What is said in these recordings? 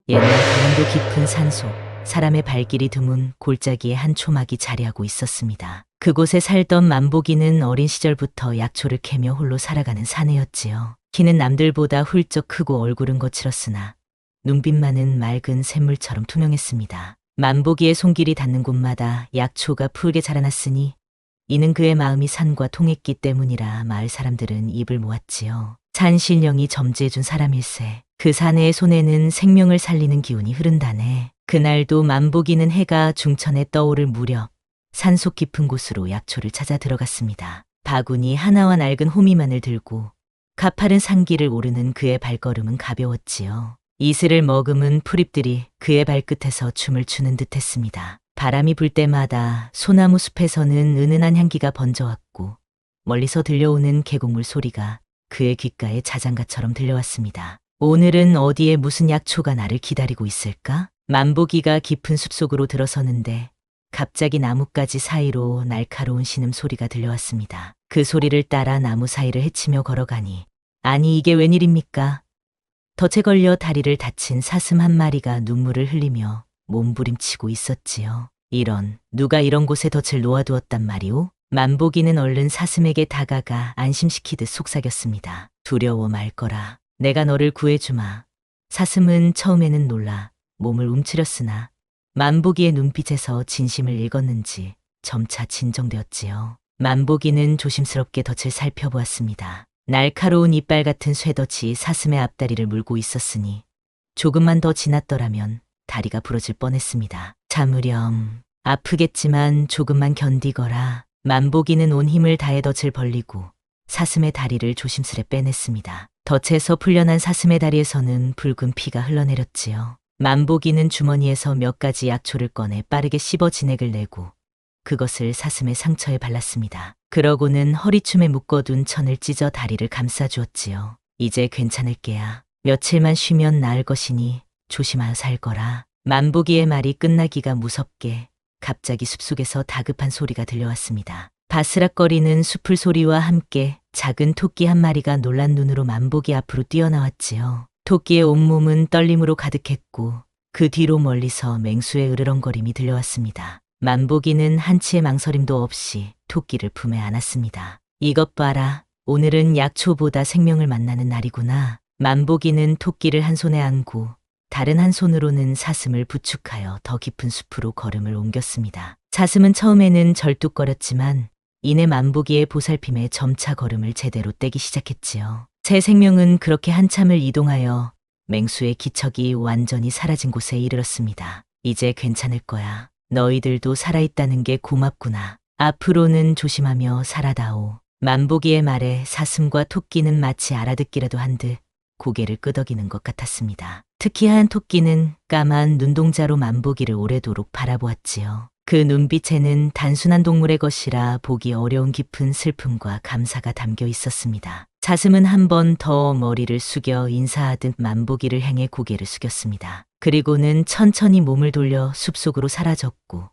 옛날 강원도 깊은 산속, 사람의 발길이 드문 골짜기에 한 초막이 자리하고 있었습니다. 그곳에 살던 만복이는 어린 시절부터 약초를 캐며 홀로 살아가는 사내였지요. 키는 남들보다 훌쩍 크고 얼굴은 거칠었으나 눈빛만은 맑은 샘물처럼 투명했습니다. 만복이의 손길이 닿는 곳마다 약초가 푸르게 자라났으니 이는 그의 마음이 산과 통했기 때문이라 마을 사람들은 입을 모았지요. 산 신령이 점지해준 사람일세. 그 사내의 손에는 생명을 살리는 기운이 흐른다네. 그날도 만복이는 해가 중천에 떠오를 무렵 산속 깊은 곳으로 약초를 찾아 들어갔습니다. 바구니 하나와 낡은 호미만을 들고 가파른 산길을 오르는 그의 발걸음은 가벼웠지요. 이슬을 머금은 풀잎들이 그의 발끝에서 춤을 추는 듯했습니다. 바람이 불 때마다 소나무 숲에서는 은은한 향기가 번져왔고 멀리서 들려오는 계곡물 소리가 그의 귓가에 자장가처럼 들려왔습니다. 오늘은 어디에 무슨 약초가 나를 기다리고 있을까? 만복이가 깊은 숲속으로 들어서는데 갑자기 나뭇가지 사이로 날카로운 신음소리가 들려왔습니다. 그 소리를 따라 나무 사이를 헤치며 걸어가니 아니 이게 웬일입니까? 덫에 걸려 다리를 다친 사슴 한 마리가 눈물을 흘리며 몸부림치고 있었지요. 누가 이런 곳에 덫을 놓아두었단 말이오? 만복이는 얼른 사슴에게 다가가 안심시키듯 속삭였습니다. 두려워 말 거라. 내가 너를 구해주마. 사슴은 처음에는 놀라 몸을 움츠렸으나 만복이의 눈빛에서 진심을 읽었는지 점차 진정되었지요. 만복이는 조심스럽게 덫을 살펴보았습니다. 날카로운 이빨 같은 쇠덫이 사슴의 앞다리를 물고 있었으니 조금만 더 지났더라면 다리가 부러질 뻔했습니다. 참으렴. 아프겠지만 조금만 견디거라. 만복이는 온 힘을 다해 덫을 벌리고 사슴의 다리를 조심스레 빼냈습니다. 덫에서 풀려난 사슴의 다리에서는 붉은 피가 흘러내렸지요. 만복이는 주머니에서 몇 가지 약초를 꺼내 빠르게 씹어 진액을 내고 그것을 사슴의 상처에 발랐습니다. 그러고는 허리춤에 묶어둔 천을 찢어 다리를 감싸주었지요. 이제 괜찮을 게야. 며칠만 쉬면 나을 것이니 조심하여 살 거라. 만복이의 말이 끝나기가 무섭게 갑자기 숲속에서 다급한 소리가 들려왔습니다. 바스락거리는 수풀 소리와 함께 작은 토끼 한 마리가 놀란 눈으로 만복이 앞으로 뛰어나왔지요. 토끼의 온몸은 떨림으로 가득했고 그 뒤로 멀리서 맹수의 으르렁거림이 들려왔습니다. 만복이는 한치의 망설임도 없이 토끼를 품에 안았습니다. 이것 봐라. 오늘은 약초보다 생명을 만나는 날이구나. 만복이는 토끼를 한 손에 안고 다른 한 손으로는 사슴을 부축하여 더 깊은 숲으로 걸음을 옮겼습니다. 사슴은 처음에는 절뚝거렸지만 이내 만복이의 보살핌에 점차 걸음을 제대로 떼기 시작했지요. 새 생명은 그렇게 한참을 이동하여 맹수의 기척이 완전히 사라진 곳에 이르렀습니다. 이제 괜찮을 거야. 너희들도 살아있다는 게 고맙구나. 앞으로는 조심하며 살아다오. 만복이의 말에 사슴과 토끼는 마치 알아듣기라도 한 듯 고개를 끄덕이는 것 같았습니다. 특히 한 토끼는 까만 눈동자로 만복이를 오래도록 바라보았지요. 그 눈빛에는 단순한 동물의 것이라 보기 어려운 깊은 슬픔과 감사가 담겨 있었습니다. 사슴은 한 번 더 머리를 숙여 인사하듯 만복이를 향해 고개를 숙였습니다. 그리고는 천천히 몸을 돌려 숲속으로 사라졌고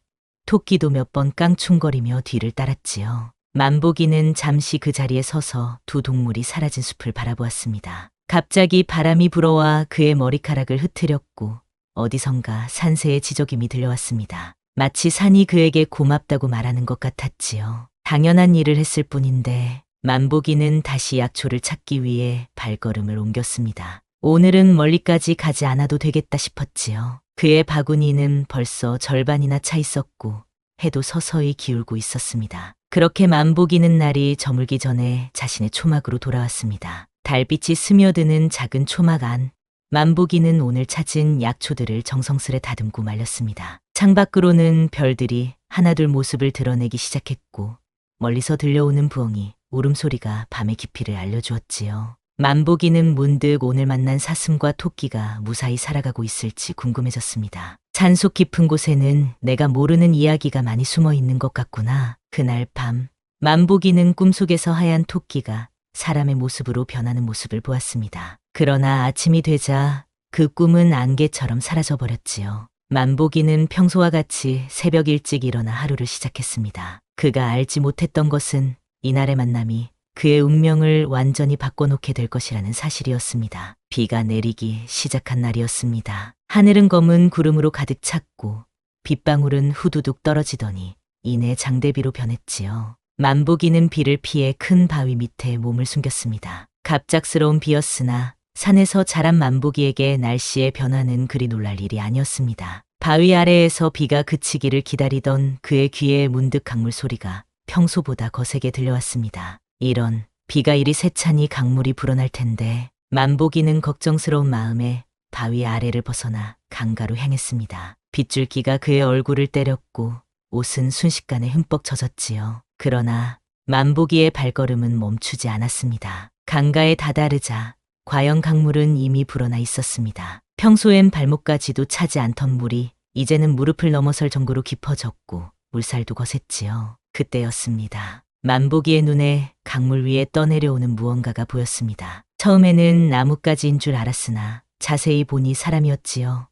토끼도 몇 번 깡충거리며 뒤를 따랐지요. 만복이는 잠시 그 자리에 서서 두 동물이 사라진 숲을 바라보았습니다. 갑자기 바람이 불어와 그의 머리카락을 흐트렸고 어디선가 산새의 지저귀이 들려왔습니다. 마치 산이 그에게 고맙다고 말하는 것 같았지요. 당연한 일을 했을 뿐인데 만복이는 다시 약초를 찾기 위해 발걸음을 옮겼습니다. 오늘은 멀리까지 가지 않아도 되겠다 싶었지요. 그의 바구니는 벌써 절반이나 차 있었고 해도 서서히 기울고 있었습니다. 그렇게 만복이는 날이 저물기 전에 자신의 초막으로 돌아왔습니다. 달빛이 스며드는 작은 초막 안, 만복이는 오늘 찾은 약초들을 정성스레 다듬고 말렸습니다. 창밖으로는 별들이 하나둘 모습을 드러내기 시작했고 멀리서 들려오는 부엉이 울음소리가 밤의 깊이를 알려주었지요. 만복이는 문득 오늘 만난 사슴과 토끼가 무사히 살아가고 있을지 궁금해졌습니다. 산속 깊은 곳에는 내가 모르는 이야기가 많이 숨어 있는 것 같구나. 그날 밤 만복이는 꿈속에서 하얀 토끼가 사람의 모습으로 변하는 모습을 보았습니다. 그러나 아침이 되자 그 꿈은 안개처럼 사라져버렸지요. 만복이는 평소와 같이 새벽 일찍 일어나 하루를 시작했습니다. 그가 알지 못했던 것은 이날의 만남이 그의 운명을 완전히 바꿔놓게 될 것이라는 사실이었습니다. 비가 내리기 시작한 날이었습니다. 하늘은 검은 구름으로 가득 찼고 빗방울은 후두둑 떨어지더니 이내 장대비로 변했지요. 만보기는 비를 피해 큰 바위 밑에 몸을 숨겼습니다. 갑작스러운 비였으나 산에서 자란 만보기에게 날씨의 변화는 그리 놀랄 일이 아니었습니다. 바위 아래에서 비가 그치기를 기다리던 그의 귀에 문득 강물 소리가 평소보다 거세게 들려왔습니다. 이런, 비가 이리 세차니 강물이 불어날 텐데. 만보기는 걱정스러운 마음에 바위 아래를 벗어나 강가로 향했습니다. 빗줄기가 그의 얼굴을 때렸고 옷은 순식간에 흠뻑 젖었지요. 그러나 만보기의 발걸음은 멈추지 않았습니다. 강가에 다다르자 과연 강물은 이미 불어나 있었습니다. 평소엔 발목까지도 차지 않던 물이 이제는 무릎을 넘어설 정도로 깊어졌고 물살도 거셌지요. 그때였습니다. 만보기의 눈에 강물 위에 떠내려오는 무언가가 보였습니다. 처음에는 나뭇가지인 줄 알았으나 자세히 보니 사람이었지요.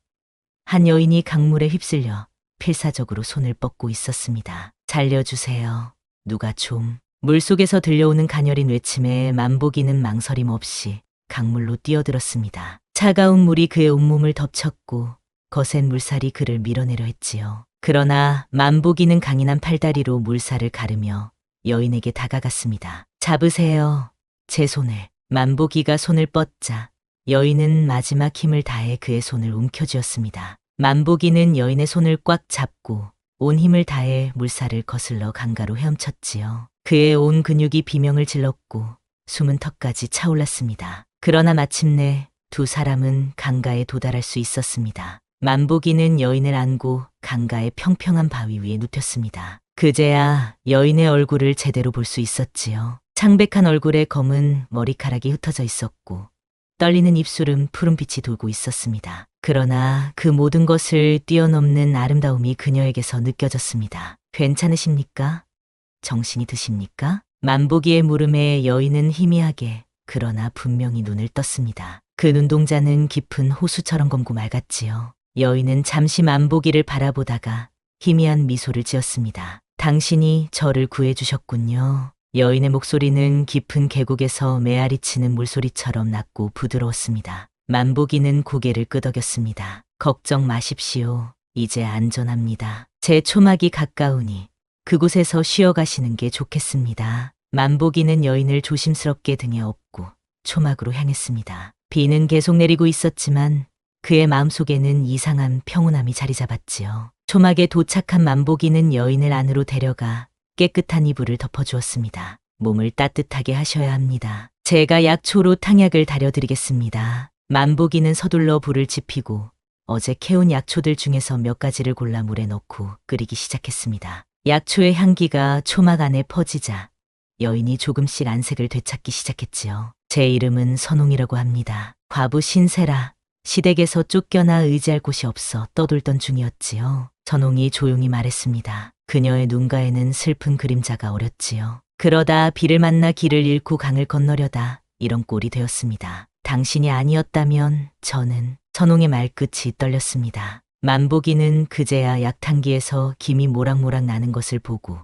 한 여인이 강물에 휩쓸려 필사적으로 손을 뻗고 있었습니다. 살려주세요. 누가 좀. 물속에서 들려오는 가녀린 외침에 만보기는 망설임 없이 강물로 뛰어들었습니다. 차가운 물이 그의 온몸을 덮쳤고 거센 물살이 그를 밀어내려 했지요. 그러나 만보기는 강인한 팔다리로 물살을 가르며 여인에게 다가갔습니다. 잡으세요. 제 손을. 만보기가 손을 뻗자 여인은 마지막 힘을 다해 그의 손을 움켜쥐었습니다. 만보기는 여인의 손을 꽉 잡고 온 힘을 다해 물살을 거슬러 강가로 헤엄쳤지요. 그의 온 근육이 비명을 질렀고 숨은 턱까지 차올랐습니다. 그러나 마침내 두 사람은 강가에 도달할 수 있었습니다. 만보기는 여인을 안고 강가의 평평한 바위 위에 눕혔습니다. 그제야 여인의 얼굴을 제대로 볼 수 있었지요. 창백한 얼굴에 검은 머리카락이 흩어져 있었고 떨리는 입술은 푸른빛이 돌고 있었습니다. 그러나 그 모든 것을 뛰어넘는 아름다움이 그녀에게서 느껴졌습니다. 괜찮으십니까? 정신이 드십니까? 만보기의 물음에 여인은 희미하게 그러나 분명히 눈을 떴습니다. 그 눈동자는 깊은 호수처럼 검고 맑았지요. 여인은 잠시 만보기를 바라보다가 희미한 미소를 지었습니다. 당신이 저를 구해주셨군요. 여인의 목소리는 깊은 계곡에서 메아리치는 물소리처럼 낮고 부드러웠습니다. 만보기는 고개를 끄덕였습니다. 걱정 마십시오. 이제 안전합니다. 제 초막이 가까우니 그곳에서 쉬어가시는 게 좋겠습니다. 만보기는 여인을 조심스럽게 등에 업고 초막으로 향했습니다. 비는 계속 내리고 있었지만 그의 마음속에는 이상한 평온함이 자리 잡았지요. 초막에 도착한 만보기는 여인을 안으로 데려가 깨끗한 이불을 덮어주었습니다. 몸을 따뜻하게 하셔야 합니다. 제가 약초로 탕약을 다려드리겠습니다. 만보기는 서둘러 불을 지피고 어제 캐온 약초들 중에서 몇 가지를 골라 물에 넣고 끓이기 시작했습니다. 약초의 향기가 초막 안에 퍼지자 여인이 조금씩 안색을 되찾기 시작했지요. 제 이름은 선홍이라고 합니다. 과부 신세라. 시댁에서 쫓겨나 의지할 곳이 없어 떠돌던 중이었지요. 선홍이 조용히 말했습니다. 그녀의 눈가에는 슬픈 그림자가 어렸지요. 그러다 비를 만나 길을 잃고 강을 건너려다 이런 꼴이 되었습니다. 당신이 아니었다면 저는. 선홍의 말끝이 떨렸습니다. 만보기는 그제야 약탕기에서 김이 모락모락 나는 것을 보고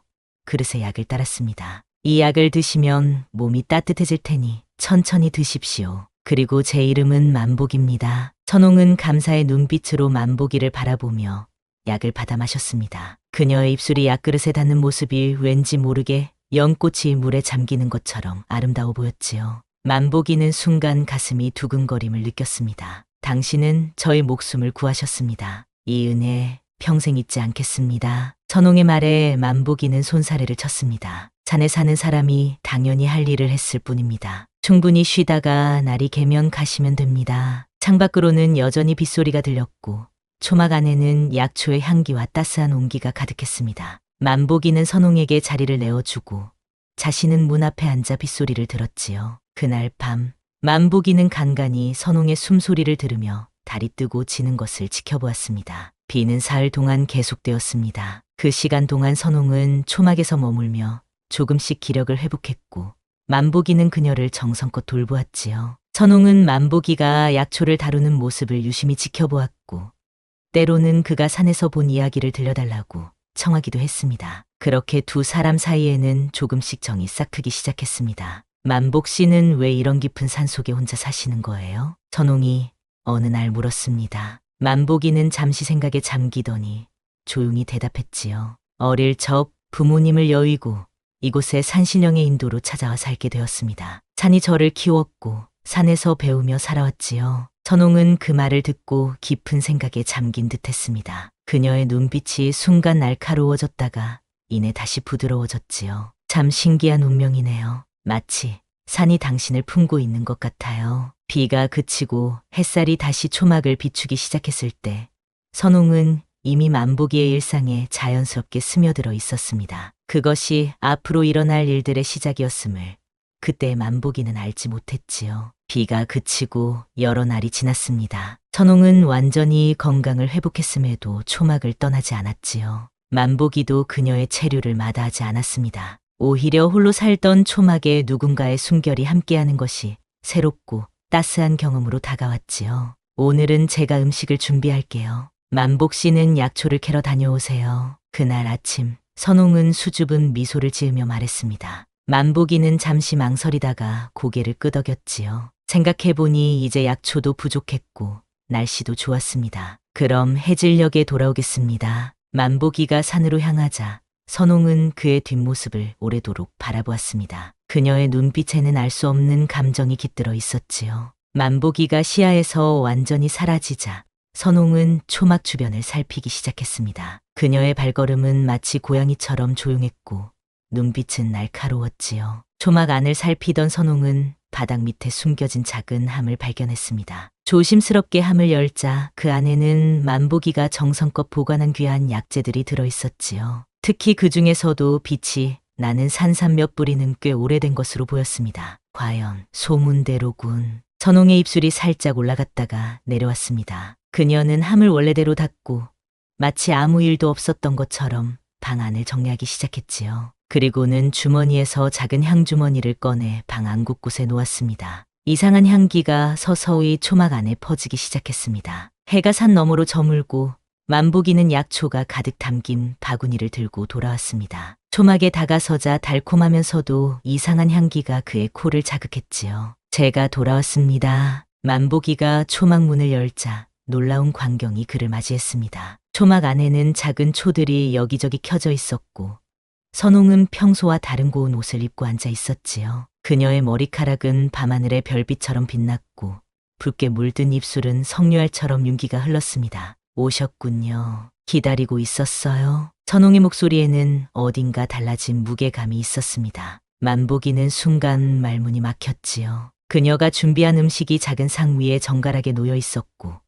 그릇에 약을 따랐습니다. 이 약을 드시면 몸이 따뜻해질 테니 천천히 드십시오. 그리고 제 이름은 만보기입니다. 선홍은 감사의 눈빛으로 만보기를 바라보며 약을 받아 마셨습니다. 그녀의 입술이 약그릇에 닿는 모습이 왠지 모르게 연꽃이 물에 잠기는 것처럼 아름다워 보였지요. 만보기는 순간 가슴이 두근거림을 느꼈습니다. 당신은 저의 목숨을 구하셨습니다. 이 은혜 평생 잊지 않겠습니다. 선홍의 말에 만보기는 손사래를 쳤습니다. 산에 사는 사람이 당연히 할 일을 했을 뿐입니다. 충분히 쉬다가 날이 개면 가시면 됩니다. 창밖으로는 여전히 빗소리가 들렸고 초막 안에는 약초의 향기와 따스한 온기가 가득했습니다. 만보기는 선홍에게 자리를 내어주고 자신은 문 앞에 앉아 빗소리를 들었지요. 그날 밤 만보기는 간간히 선홍의 숨소리를 들으며 달이 뜨고 지는 것을 지켜보았습니다. 비는 사흘 동안 계속되었습니다. 그 시간 동안 선홍은 초막에서 머물며 조금씩 기력을 회복했고 만보기는 그녀를 정성껏 돌보았지요. 선홍은 만보기가 약초를 다루는 모습을 유심히 지켜보았고 때로는 그가 산에서 본 이야기를 들려달라고 청하기도 했습니다. 그렇게 두 사람 사이에는 조금씩 정이 싹트기 시작했습니다. 만복 씨는 왜 이런 깊은 산속에 혼자 사시는 거예요? 선홍이 어느 날 물었습니다. 만복이는 잠시 생각에 잠기더니 조용히 대답했지요. 어릴 적 부모님을 여의고 이곳에 산신령의 인도로 찾아와 살게 되었습니다. 산이 저를 키웠고 산에서 배우며 살아왔지요. 선홍은 그 말을 듣고 깊은 생각에 잠긴 듯했습니다. 그녀의 눈빛이 순간 날카로워졌다가 이내 다시 부드러워졌지요. 참 신기한 운명이네요. 마치 산이 당신을 품고 있는 것 같아요. 비가 그치고 햇살이 다시 초막을 비추기 시작했을 때 선홍은 이미 만복이의 일상에 자연스럽게 스며들어 있었습니다. 그것이 앞으로 일어날 일들의 시작이었음을 그때 만복이는 알지 못했지요. 비가 그치고 여러 날이 지났습니다. 선홍은 완전히 건강을 회복했음에도 초막을 떠나지 않았지요. 만복이도 그녀의 체류를 마다하지 않았습니다. 오히려 홀로 살던 초막에 누군가의 숨결이 함께하는 것이 새롭고 따스한 경험으로 다가왔지요. 오늘은 제가 음식을 준비할게요. 만복 씨는 약초를 캐러 다녀오세요. 그날 아침 선홍은 수줍은 미소를 지으며 말했습니다. 만복이는 잠시 망설이다가 고개를 끄덕였지요. 생각해보니 이제 약초도 부족했고 날씨도 좋았습니다. 그럼 해질녘에 돌아오겠습니다. 만복이가 산으로 향하자 선홍은 그의 뒷모습을 오래도록 바라보았습니다. 그녀의 눈빛에는 알 수 없는 감정이 깃들어 있었지요. 만복이가 시야에서 완전히 사라지자 선홍은 초막 주변을 살피기 시작했습니다. 그녀의 발걸음은 마치 고양이처럼 조용했고 눈빛은 날카로웠지요. 초막 안을 살피던 선홍은 바닥 밑에 숨겨진 작은 함을 발견했습니다. 조심스럽게 함을 열자 그 안에는 만복이가 정성껏 보관한 귀한 약재들이 들어있었지요. 특히 그 중에서도 빛이 나는 산삼 몇 뿌리는 꽤 오래된 것으로 보였습니다. 과연 소문대로군. 선홍의 입술이 살짝 올라갔다가 내려왔습니다. 그녀는 함을 원래대로 닫고 마치 아무 일도 없었던 것처럼 방 안을 정리하기 시작했지요. 그리고는 주머니에서 작은 향주머니를 꺼내 방 안곳곳에 놓았습니다. 이상한 향기가 서서히 초막 안에 퍼지기 시작했습니다. 해가 산 너머로 저물고 만복이는 약초가 가득 담긴 바구니를 들고 돌아왔습니다. 초막에 다가서자 달콤하면서도 이상한 향기가 그의 코를 자극했지요. 제가 돌아왔습니다. 만복이가 초막 문을 열자 놀라운 광경이 그를 맞이했습니다. 초막 안에는 작은 초들이 여기저기 켜져 있었고 선홍은 평소와 다른 고운 옷을 입고 앉아 있었지요. 그녀의 머리카락은 밤하늘의 별빛처럼 빛났고 붉게 물든 입술은 석류알처럼 윤기가 흘렀습니다. 오셨군요. 기다리고 있었어요. 선홍의 목소리에는 어딘가 달라진 무게감이 있었습니다. 만복이는 순간 말문이 막혔지요. 그녀가 준비한 음식이 작은 상 위에 정갈하게 놓여 있었고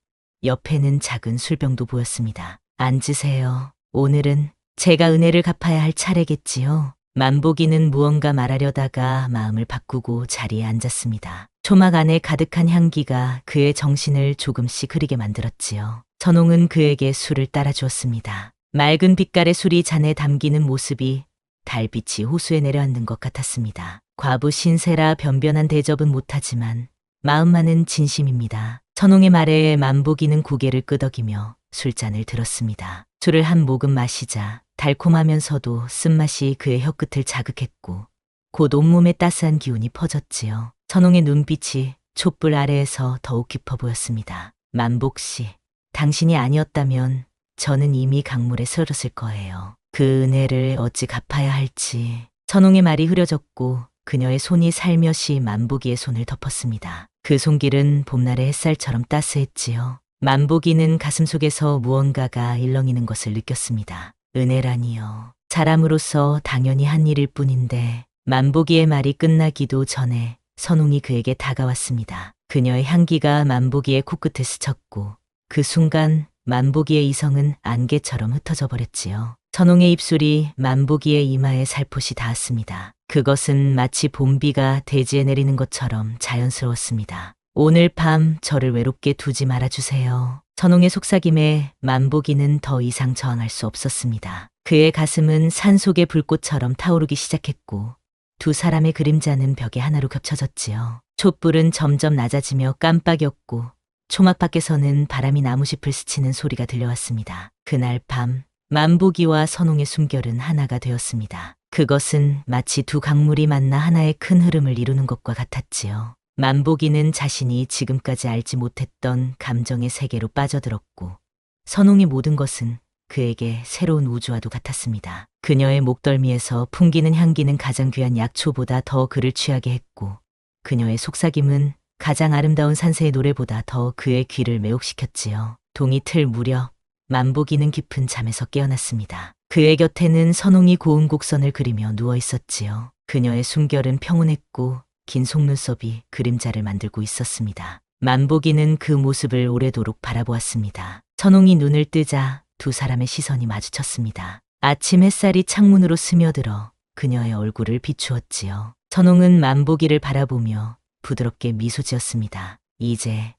옆에는 작은 술병도 보였습니다. 앉으세요. 오늘은 제가 은혜를 갚아야 할 차례겠지요. 만복이는 무언가 말하려다가 마음을 바꾸고 자리에 앉았습니다. 초막 안에 가득한 향기가 그의 정신을 조금씩 흐리게 만들었지요. 선홍은 그에게 술을 따라주었습니다. 맑은 빛깔의 술이 잔에 담기는 모습이 달빛이 호수에 내려앉는 것 같았습니다. 과부 신세라 변변한 대접은 못하지만 마음만은 진심입니다. 선홍의 말에 만복이는 고개를 끄덕이며 술잔을 들었습니다. 술을 한 모금 마시자 달콤하면서도 쓴맛이 그의 혀끝을 자극했고 곧 온몸에 따스한 기운이 퍼졌지요. 선홍의 눈빛이 촛불 아래에서 더욱 깊어 보였습니다. 만복 씨, 당신이 아니었다면 저는 이미 강물에 쓰러졌을 거예요. 그 은혜를 어찌 갚아야 할지. 선홍의 말이 흐려졌고 그녀의 손이 살며시 만복이의 손을 덮었습니다. 그 손길은 봄날의 햇살처럼 따스했지요. 만복이는 가슴속에서 무언가가 일렁이는 것을 느꼈습니다. 은혜라니요. 사람으로서 당연히 한 일일 뿐인데 만복이의 말이 끝나기도 전에 선홍이 그에게 다가왔습니다. 그녀의 향기가 만복이의 코끝을 스쳤고 그 순간 만복이의 이성은 안개처럼 흩어져 버렸지요. 선홍의 입술이 만복이의 이마에 살포시 닿았습니다. 그것은 마치 봄비가 대지에 내리는 것처럼 자연스러웠습니다. 오늘 밤 저를 외롭게 두지 말아주세요. 선홍의 속삭임에 만복이는 더 이상 저항할 수 없었습니다. 그의 가슴은 산속의 불꽃처럼 타오르기 시작했고 두 사람의 그림자는 벽에 하나로 겹쳐졌지요. 촛불은 점점 낮아지며 깜빡였고 초막 밖에서는 바람이 나무잎을 스치는 소리가 들려왔습니다. 그날 밤 만복이와 선홍의 숨결은 하나가 되었습니다. 그것은 마치 두 강물이 만나 하나의 큰 흐름을 이루는 것과 같았지요. 만복이는 자신이 지금까지 알지 못했던 감정의 세계로 빠져들었고 선홍이 모든 것은 그에게 새로운 우주와도 같았습니다. 그녀의 목덜미에서 풍기는 향기는 가장 귀한 약초보다 더 그를 취하게 했고 그녀의 속삭임은 가장 아름다운 산새의 노래보다 더 그의 귀를 매혹시켰지요. 동이 틀 무렵 만복이는 깊은 잠에서 깨어났습니다. 그의 곁에는 선홍이 고운 곡선을 그리며 누워 있었지요. 그녀의 숨결은 평온했고 긴 속눈썹이 그림자를 만들고 있었습니다. 만복이는 그 모습을 오래도록 바라보았습니다. 선홍이 눈을 뜨자 두 사람의 시선이 마주쳤습니다. 아침 햇살이 창문으로 스며들어 그녀의 얼굴을 비추었지요. 선홍은 만복이를 바라보며 부드럽게 미소 지었습니다. 이제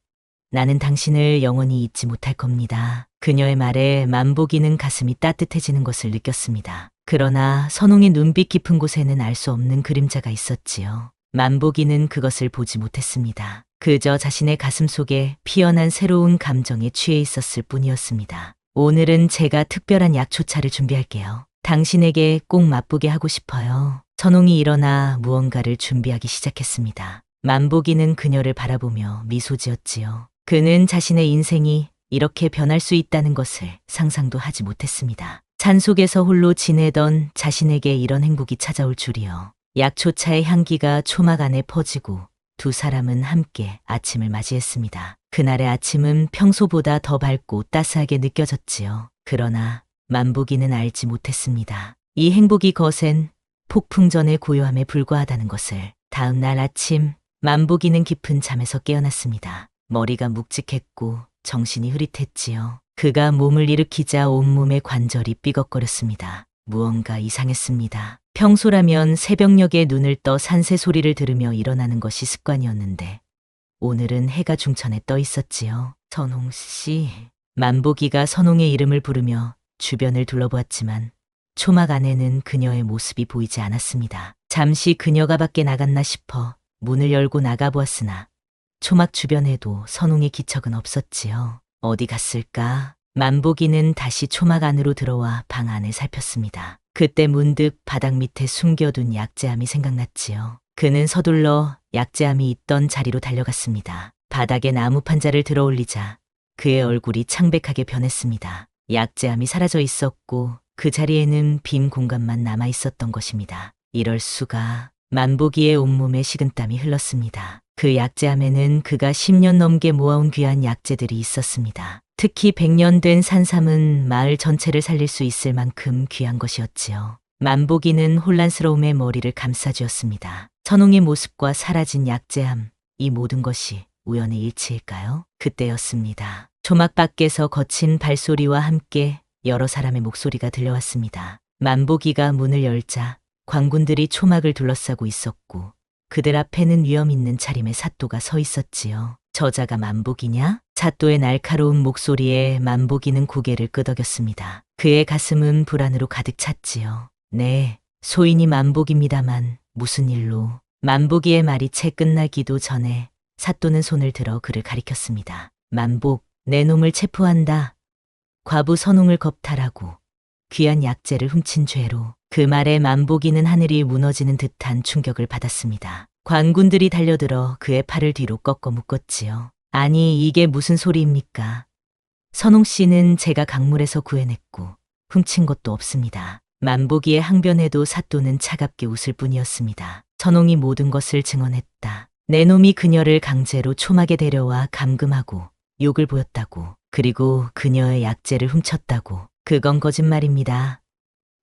나는 당신을 영원히 잊지 못할 겁니다. 그녀의 말에 만복이는 가슴이 따뜻해지는 것을 느꼈습니다. 그러나 선홍의 눈빛 깊은 곳에는 알 수 없는 그림자가 있었지요. 만복이는 그것을 보지 못했습니다. 그저 자신의 가슴 속에 피어난 새로운 감정에 취해 있었을 뿐이었습니다. 오늘은 제가 특별한 약초차를 준비할게요. 당신에게 꼭 맛보게 하고 싶어요. 선홍이 일어나 무언가를 준비하기 시작했습니다. 만복이는 그녀를 바라보며 미소 지었지요. 그는 자신의 인생이 이렇게 변할 수 있다는 것을 상상도 하지 못했습니다. 산속에서 홀로 지내던 자신에게 이런 행복이 찾아올 줄이요. 약초차의 향기가 초막 안에 퍼지고 두 사람은 함께 아침을 맞이했습니다. 그날의 아침은 평소보다 더 밝고 따스하게 느껴졌지요. 그러나 만복이는 알지 못했습니다. 이 행복이 거센 폭풍 전의 고요함에 불과하다는 것을. 다음 날 아침 만복이는 깊은 잠에서 깨어났습니다. 머리가 묵직했고 정신이 흐릿했지요. 그가 몸을 일으키자 온몸의 관절이 삐걱거렸습니다. 무언가 이상했습니다. 평소라면 새벽녘에 눈을 떠 산새 소리를 들으며 일어나는 것이 습관이었는데 오늘은 해가 중천에 떠 있었지요. 선홍 씨. 만복이가 선홍의 이름을 부르며 주변을 둘러보았지만 초막 안에는 그녀의 모습이 보이지 않았습니다. 잠시 그녀가 밖에 나갔나 싶어 문을 열고 나가보았으나 초막 주변에도 선홍의 기척은 없었지요. 어디 갔을까? 만복이는 다시 초막 안으로 들어와 방 안을 살폈습니다. 그때 문득 바닥 밑에 숨겨둔 약재암이 생각났지요. 그는 서둘러 약재암이 있던 자리로 달려갔습니다. 바닥에 나무 판자를 들어 올리자 그의 얼굴이 창백하게 변했습니다. 약재암이 사라져 있었고 그 자리에는 빈 공간만 남아 있었던 것입니다. 이럴 수가. 만복이의 온몸에 식은땀이 흘렀습니다. 그 약재암에는 그가 10년 넘게 모아온 귀한 약재들이 있었습니다. 특히 100년 된 산삼은 마을 전체를 살릴 수 있을 만큼 귀한 것이었지요. 만복이는 혼란스러움에 머리를 감싸쥐었습니다. 선홍의 모습과 사라진 약재암, 이 모든 것이 우연의 일치일까요? 그때였습니다. 초막 밖에서 거친 발소리와 함께 여러 사람의 목소리가 들려왔습니다. 만복이가 문을 열자 관군들이 초막을 둘러싸고 있었고 그들 앞에는 위험 있는 차림의 사또가 서 있었지요. 저자가 만복이냐? 사또의 날카로운 목소리에 만복이는 고개를 끄덕였습니다. 그의 가슴은 불안으로 가득 찼지요. 네, 소인이 만복입니다만 무슨 일로? 만복이의 말이 채 끝나기도 전에 사또는 손을 들어 그를 가리켰습니다. 만복, 내 놈을 체포한다. 과부 선홍을 겁탈하고 귀한 약재를 훔친 죄로. 그 말에 만복이는 하늘이 무너지는 듯한 충격을 받았습니다. 관군들이 달려들어 그의 팔을 뒤로 꺾어 묶었지요. 아니, 이게 무슨 소리입니까? 선홍 씨는 제가 강물에서 구해냈고 훔친 것도 없습니다. 만복이의 항변에도 사또는 차갑게 웃을 뿐이었습니다. 선홍이 모든 것을 증언했다. 내 놈이 그녀를 강제로 초막에 데려와 감금하고 욕을 보였다고. 그리고 그녀의 약재를 훔쳤다고. 그건 거짓말입니다.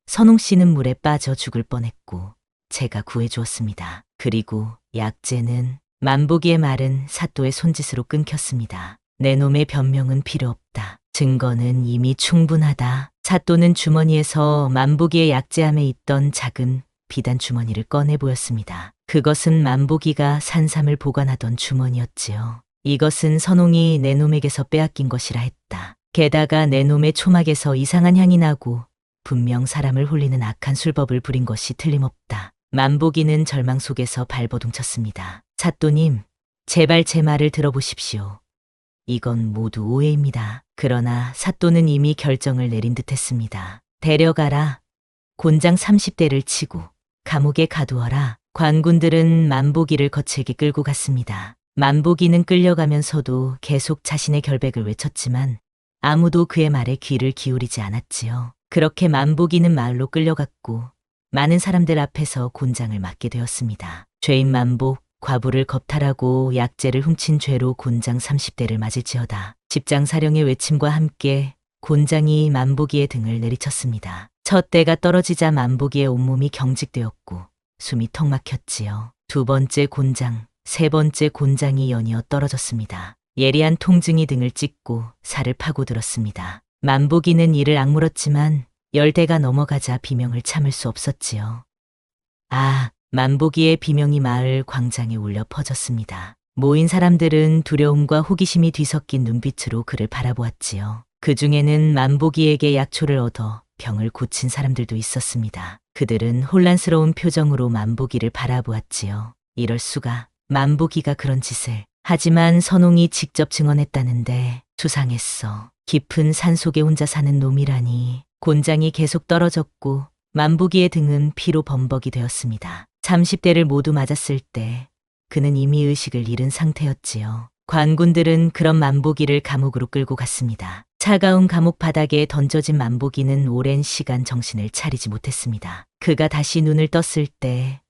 선홍 씨는 물에 빠져 죽을 뻔했고 제가 구해주었습니다. 그리고 약재는. 만복이의 말은 사또의 손짓으로 끊겼습니다. 내 놈의 변명은 필요 없다. 증거는 이미 충분하다. 사또는 주머니에서 만복이의 약재함에 있던 작은 비단 주머니를 꺼내 보였습니다. 그것은 만복이가 산삼을 보관하던 주머니였지요. 이것은 선홍이 내 놈에게서 빼앗긴 것이라 했다. 게다가 내 놈의 초막에서 이상한 향이 나고 분명 사람을 홀리는 악한 술법을 부린 것이 틀림없다. 만복이는 절망 속에서 발버둥쳤습니다. 사또님, 제발 제 말을 들어보십시오. 이건 모두 오해입니다. 그러나 사또는 이미 결정을 내린 듯했습니다. 데려가라. 곤장 30대를 치고 감옥에 가두어라. 관군들은 만보기를 거칠게 끌고 갔습니다. 만보기는 끌려가면서도 계속 자신의 결백을 외쳤지만 아무도 그의 말에 귀를 기울이지 않았지요. 그렇게 만보기는 마을로 끌려갔고 많은 사람들 앞에서 곤장을 맞게 되었습니다. 죄인 만복, 과부를 겁탈하고 약재를 훔친 죄로 곤장 30대를 맞을지어다. 집장사령의 외침과 함께 곤장이 만보기의 등을 내리쳤습니다. 첫 대가 떨어지자 만보기의 온몸이 경직되었고 숨이 턱 막혔지요. 두 번째 곤장, 세 번째 곤장이 연이어 떨어졌습니다. 예리한 통증이 등을 찢고 살을 파고들었습니다. 만보기는 이를 악물었지만 10대가 넘어가자 비명을 참을 수 없었지요. 아, 만보기의 비명이 마을 광장에 울려 퍼졌습니다. 모인 사람들은 두려움과 호기심이 뒤섞인 눈빛으로 그를 바라보았지요. 그 중에는 만보기에게 약초를 얻어 병을 고친 사람들도 있었습니다. 그들은 혼란스러운 표정으로 만보기를 바라보았지요. 이럴 수가, 만보기가 그런 짓을. 하지만 선홍이 직접 증언했다는데 수상했어. 깊은 산속에 혼자 사는 놈이라니. 곤장이 계속 떨어졌고 만보기의 등은 피로 범벅이 되었습니다. 30대를 모두 맞았을 때 그는 이미 의식을 잃은 상태였지요. 관군들은 그런 만보기를 감옥으로 끌고 갔습니다. 차가운 감옥 바닥에 던져진 만보기는 오랜 시간 정신을 차리지 못했습니다. 그가 다시 눈을 떴을 때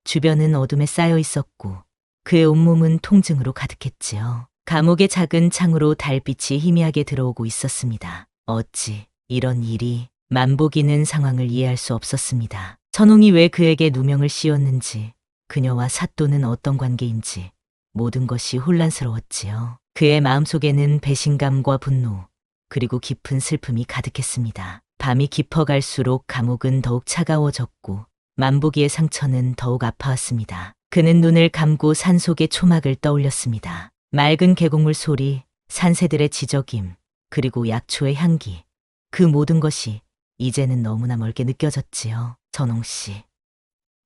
주변은 어둠에 쌓여 있었고 그의 온몸은 통증으로 가득했지요. 감옥의 작은 창으로 달빛이 희미하게 들어오고 있었습니다. 어찌 이런 일이. 만보기는 상황을 이해할 수 없었습니다. 선홍이 왜 그에게 누명을 씌웠는지, 그녀와 사또는 어떤 관계인지 모든 것이 혼란스러웠지요. 그의 마음속에는 배신감과 분노, 그리고 깊은 슬픔이 가득했습니다. 밤이 깊어갈수록 감옥은 더욱 차가워졌고 만보기의 상처는 더욱 아파왔습니다. 그는 눈을 감고 산속의 초막을 떠올렸습니다. 맑은 계곡물 소리, 산새들의 지저김, 그리고 약초의 향기. 그 모든 것이 이제는 너무나 멀게 느껴졌지요. 선홍 씨.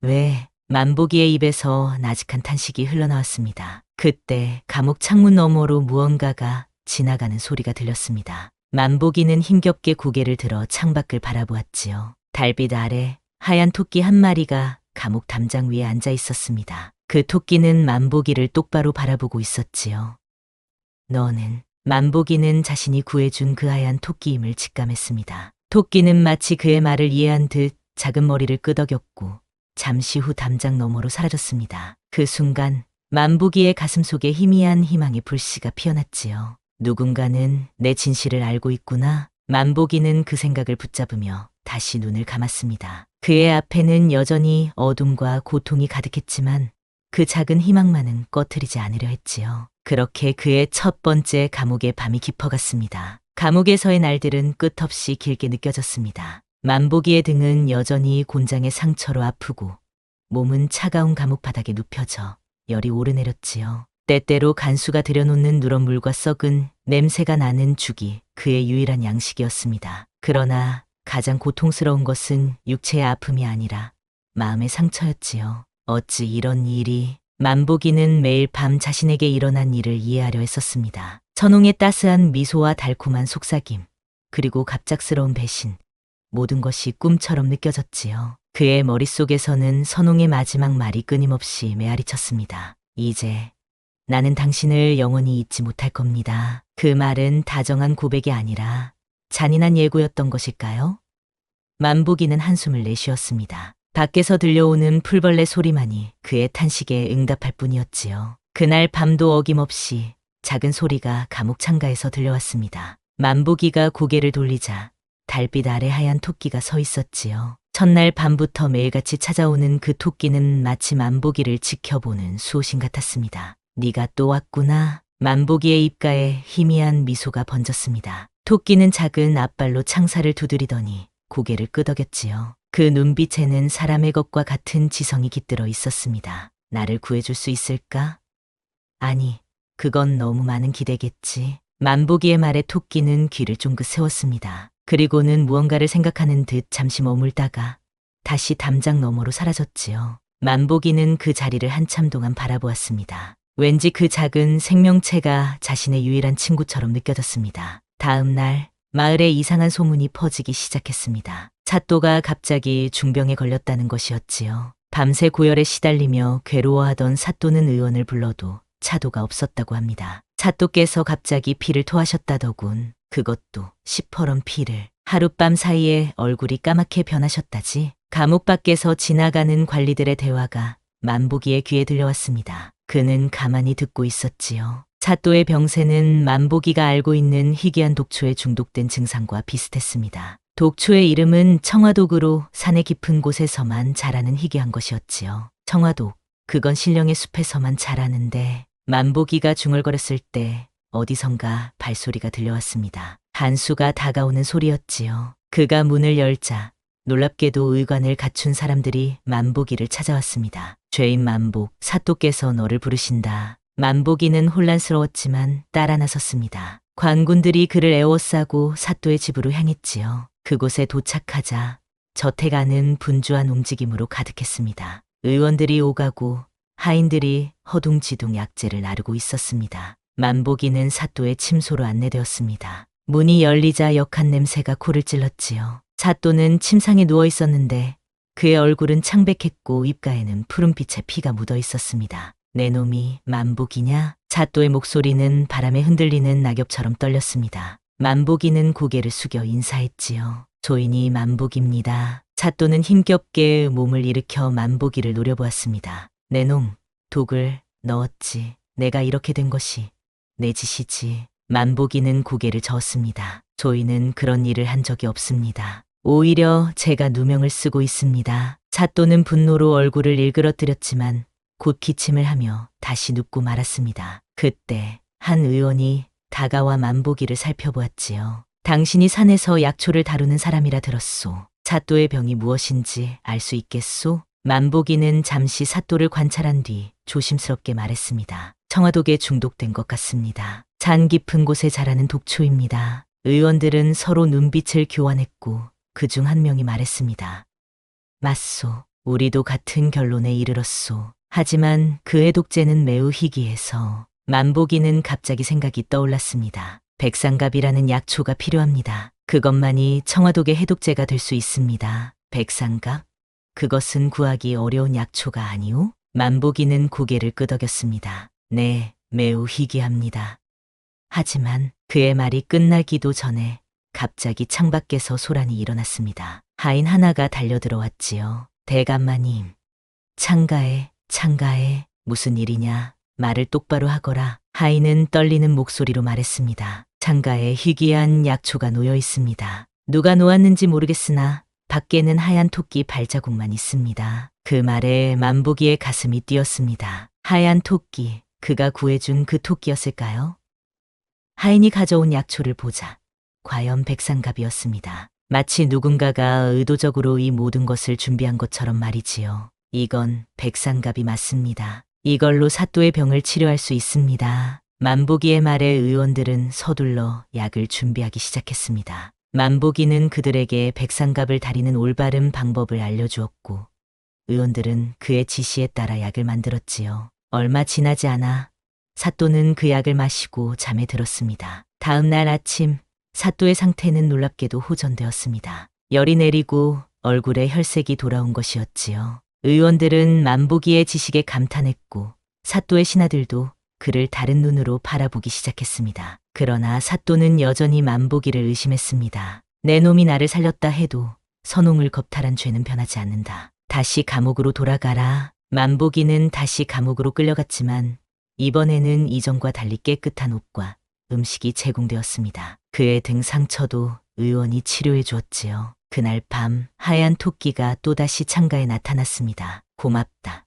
왜? 만보기의 입에서 나직한 탄식이 흘러나왔습니다. 그때 감옥 창문 너머로 무언가가 지나가는 소리가 들렸습니다. 만보기는 힘겹게 고개를 들어 창밖을 바라보았지요. 달빛 아래 하얀 토끼 한 마리가 감옥 담장 위에 앉아 있었습니다. 그 토끼는 만보기를 똑바로 바라보고 있었지요. 너는, 만보기는 자신이 구해준 그 하얀 토끼임을 직감했습니다. 토끼는 마치 그의 말을 이해한 듯 작은 머리를 끄덕였고 잠시 후 담장 너머로 사라졌습니다. 그 순간 만보기의 가슴속에 희미한 희망의 불씨가 피어났지요. 누군가는 내 진실을 알고 있구나. 만보기는 그 생각을 붙잡으며 다시 눈을 감았습니다. 그의 앞에는 여전히 어둠과 고통이 가득했지만 그 작은 희망만은 꺼트리지 않으려 했지요. 그렇게 그의 첫 번째 감옥의 밤이 깊어갔습니다. 감옥에서의 날들은 끝없이 길게 느껴졌습니다. 만보기의 등은 여전히 곤장의 상처로 아프고 몸은 차가운 감옥 바닥에 눕혀져 열이 오르내렸지요. 때때로 간수가 들여놓는 누런 물과 썩은 냄새가 나는 죽이 그의 유일한 양식이었습니다. 그러나 가장 고통스러운 것은 육체의 아픔이 아니라 마음의 상처였지요. 어찌 이런 일이. 만보기는 매일 밤 자신에게 일어난 일을 이해하려 했었습니다. 선홍의 따스한 미소와 달콤한 속삭임, 그리고 갑작스러운 배신, 모든 것이 꿈처럼 느껴졌지요. 그의 머릿속에서는 선홍의 마지막 말이 끊임없이 메아리쳤습니다. 이제 나는 당신을 영원히 잊지 못할 겁니다. 그 말은 다정한 고백이 아니라 잔인한 예고였던 것일까요? 만보기는 한숨을 내쉬었습니다. 밖에서 들려오는 풀벌레 소리만이 그의 탄식에 응답할 뿐이었지요. 그날 밤도 어김없이 작은 소리가 감옥 창가에서 들려왔습니다. 만보기가 고개를 돌리자 달빛 아래 하얀 토끼가 서 있었지요. 첫날 밤부터 매일같이 찾아오는 그 토끼는 마치 만보기를 지켜보는 수호신 같았습니다. 네가 또 왔구나. 만보기의 입가에 희미한 미소가 번졌습니다. 토끼는 작은 앞발로 창살을 두드리더니 고개를 끄덕였지요. 그 눈빛에는 사람의 것과 같은 지성이 깃들어 있었습니다. 나를 구해줄 수 있을까? 아니, 그건 너무 많은 기대겠지. 만보기의 말에 토끼는 귀를 쫑긋 세웠습니다. 그리고는 무언가를 생각하는 듯 잠시 머물다가 다시 담장 너머로 사라졌지요. 만보기는 그 자리를 한참 동안 바라보았습니다. 왠지 그 작은 생명체가 자신의 유일한 친구처럼 느껴졌습니다. 다음 날 마을에 이상한 소문이 퍼지기 시작했습니다. 사또가 갑자기 중병에 걸렸다는 것이었지요. 밤새 고열에 시달리며 괴로워하던 사또는 의원을 불러도 차도가 없었다고 합니다. 사또께서 갑자기 피를 토하셨다더군. 그것도 시퍼런 피를. 하룻밤 사이에 얼굴이 까맣게 변하셨다지. 감옥 밖에서 지나가는 관리들의 대화가 만보기의 귀에 들려왔습니다. 그는 가만히 듣고 있었지요. 사또의 병세는 만보기가 알고 있는 희귀한 독초에 중독된 증상과 비슷했습니다. 독초의 이름은 청화독으로 산의 깊은 곳에서만 자라는 희귀한 것이었지요. 청화독, 그건 신령의 숲에서만 자라는데 만보기가 중얼거렸을 때 어디선가 발소리가 들려왔습니다. 한수가 다가오는 소리였지요. 그가 문을 열자 놀랍게도 의관을 갖춘 사람들이 만보기를 찾아왔습니다. 죄인 만복, 사또께서 너를 부르신다. 만보기는 혼란스러웠지만 따라 나섰습니다. 관군들이 그를 에워싸고 사또의 집으로 향했지요. 그곳에 도착하자 저택안은 분주한 움직임으로 가득했습니다. 의원들이 오가고 하인들이 허둥지둥 약재를 나르고 있었습니다. 만보기는 사또의 침소로 안내되었습니다. 문이 열리자 역한 냄새가 코를 찔렀지요. 사또는 침상에 누워 있었는데 그의 얼굴은 창백했고 입가에는 푸른빛의 피가 묻어 있었습니다. 내 놈이 만보기냐? 사또의 목소리는 바람에 흔들리는 낙엽처럼 떨렸습니다. 만보기는 고개를 숙여 인사했지요. 조인이 만보기입니다. 사또는 힘겹게 몸을 일으켜 만보기를 노려보았습니다. 내 놈, 독을 넣었지. 내가 이렇게 된 것이 내 짓이지. 만보기는 고개를 저었습니다. 조인은 그런 일을 한 적이 없습니다. 오히려 제가 누명을 쓰고 있습니다. 사또는 분노로 얼굴을 일그러뜨렸지만 곧 기침을 하며 다시 눕고 말았습니다. 그때 한 의원이 다가와 만보기를 살펴보았지요. 당신이 산에서 약초를 다루는 사람이라 들었소. 사또의 병이 무엇인지 알 수 있겠소? 만보기는 잠시 사또를 관찰한 뒤 조심스럽게 말했습니다. 청화독에 중독된 것 같습니다. 산 깊은 곳에 자라는 독초입니다. 의원들은 서로 눈빛을 교환했고 그중 한 명이 말했습니다. 맞소. 우리도 같은 결론에 이르렀소. 하지만 그의 독재는 매우 희귀해서. 만보기는 갑자기 생각이 떠올랐습니다. 백상갑이라는 약초가 필요합니다. 그것만이 청화독의 해독제가 될 수 있습니다. 백상갑? 그것은 구하기 어려운 약초가 아니오? 만보기는 고개를 끄덕였습니다. 네, 매우 희귀합니다. 하지만 그의 말이 끝나기도 전에 갑자기 창밖에서 소란이 일어났습니다. 하인 하나가 달려들어왔지요. 대감마님. 창가에 무슨 일이냐? 말을 똑바로 하거라. 하인은 떨리는 목소리로 말했습니다. 창가에 희귀한 약초가 놓여 있습니다. 누가 놓았는지 모르겠으나 밖에는 하얀 토끼 발자국만 있습니다. 그 말에 만보기의 가슴이 뛰었습니다. 하얀 토끼, 그가 구해준 그 토끼였을까요? 하인이 가져온 약초를 보자 과연 백상갑이었습니다. 마치 누군가가 의도적으로 이 모든 것을 준비한 것처럼 말이지요. 이건 백상갑이 맞습니다. 이걸로 사또의 병을 치료할 수 있습니다. 만보기의 말에 의원들은 서둘러 약을 준비하기 시작했습니다. 만보기는 그들에게 백상갑을 다리는 올바른 방법을 알려주었고 의원들은 그의 지시에 따라 약을 만들었지요. 얼마 지나지 않아 사또는 그 약을 마시고 잠에 들었습니다. 다음 날 아침 사또의 상태는 놀랍게도 호전되었습니다. 열이 내리고 얼굴에 혈색이 돌아온 것이었지요. 의원들은 만보기의 지식에 감탄했고 사또의 신하들도 그를 다른 눈으로 바라보기 시작했습니다. 그러나 사또는 여전히 만보기를 의심했습니다. 내 놈이 나를 살렸다 해도 선홍을 겁탈한 죄는 변하지 않는다. 다시 감옥으로 돌아가라. 만보기는 다시 감옥으로 끌려갔지만 이번에는 이전과 달리 깨끗한 옷과 음식이 제공되었습니다. 그의 등 상처도 의원이 치료해 주었지요. 그날 밤 하얀 토끼가 또다시 창가에 나타났습니다. 고맙다.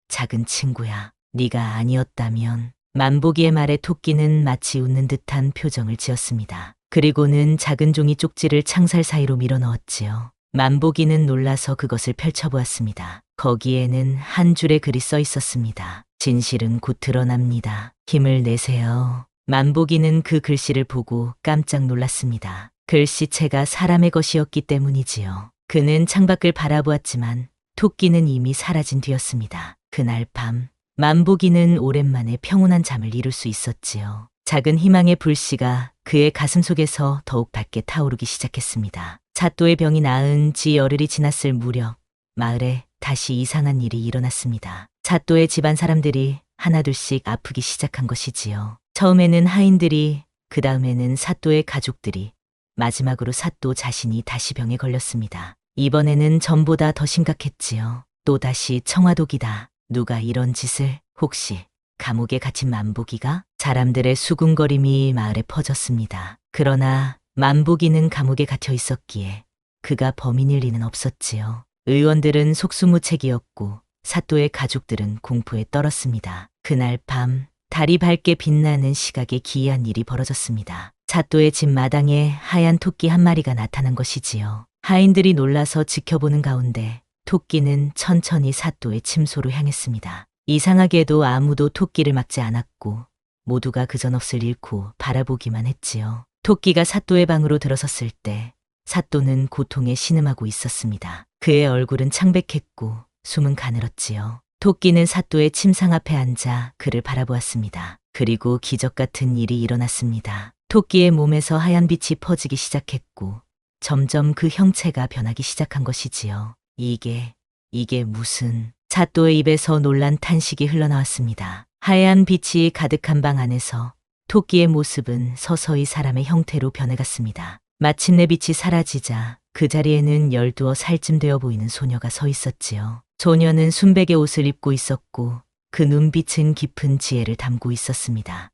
작은 친구야. 네가 아니었다면. 만보기의 말에 토끼는 마치 웃는 듯한 표정을 지었습니다. 그리고는 작은 종이 쪽지를 창살 사이로 밀어넣었지요. 만보기는 놀라서 그것을 펼쳐보았습니다. 거기에는 한 줄의 글이 써 있었습니다. 진실은 곧 드러납니다. 힘을 내세요. 만보기는 그 글씨를 보고 깜짝 놀랐습니다. 글씨체가 사람의 것이었기 때문이지요. 그는 창밖을 바라보았지만 토끼는 이미 사라진 뒤였습니다. 그날 밤 만보기는 오랜만에 평온한 잠을 이룰 수 있었지요. 작은 희망의 불씨가 그의 가슴 속에서 더욱 밝게 타오르기 시작했습니다. 사또의 병이 나은 지 열흘이 지났을 무렵 마을에 다시 이상한 일이 일어났습니다. 사또의 집안 사람들이 하나둘씩 아프기 시작한 것이지요. 처음에는 하인들이, 그 다음에는 사또의 가족들이, 마지막으로 사또 자신이 다시 병에 걸렸습니다. 이번에는 전보다 더 심각했지요. 또다시 청화독이다. 누가 이런 짓을, 혹시 감옥에 갇힌 만보기가? 사람들의 수군거림이 마을에 퍼졌습니다. 그러나 만보기는 감옥에 갇혀 있었기에 그가 범인일 리는 없었지요. 의원들은 속수무책이었고 사또의 가족들은 공포에 떨었습니다. 그날 밤 달이 밝게 빛나는 시각에 기이한 일이 벌어졌습니다. 사또의 집 마당에 하얀 토끼 한 마리가 나타난 것이지요. 하인들이 놀라서 지켜보는 가운데 토끼는 천천히 사또의 침소로 향했습니다. 이상하게도 아무도 토끼를 막지 않았고 모두가 그전없을 잃고 바라보기만 했지요. 토끼가 사또의 방으로 들어섰을 때 사또는 고통에 신음하고 있었습니다. 그의 얼굴은 창백했고 숨은 가늘었지요. 토끼는 사또의 침상 앞에 앉아 그를 바라보았습니다. 그리고 기적 같은 일이 일어났습니다. 토끼의 몸에서 하얀 빛이 퍼지기 시작했고 점점 그 형체가 변하기 시작한 것이지요. 이게 무슨... 사또의 입에서 놀란 탄식이 흘러나왔습니다. 하얀 빛이 가득한 방 안에서 토끼의 모습은 서서히 사람의 형태로 변해갔습니다. 마침내 빛이 사라지자 그 자리에는 12살쯤 되어 보이는 소녀가 서 있었지요. 소녀는 순백의 옷을 입고 있었고 그 눈빛은 깊은 지혜를 담고 있었습니다.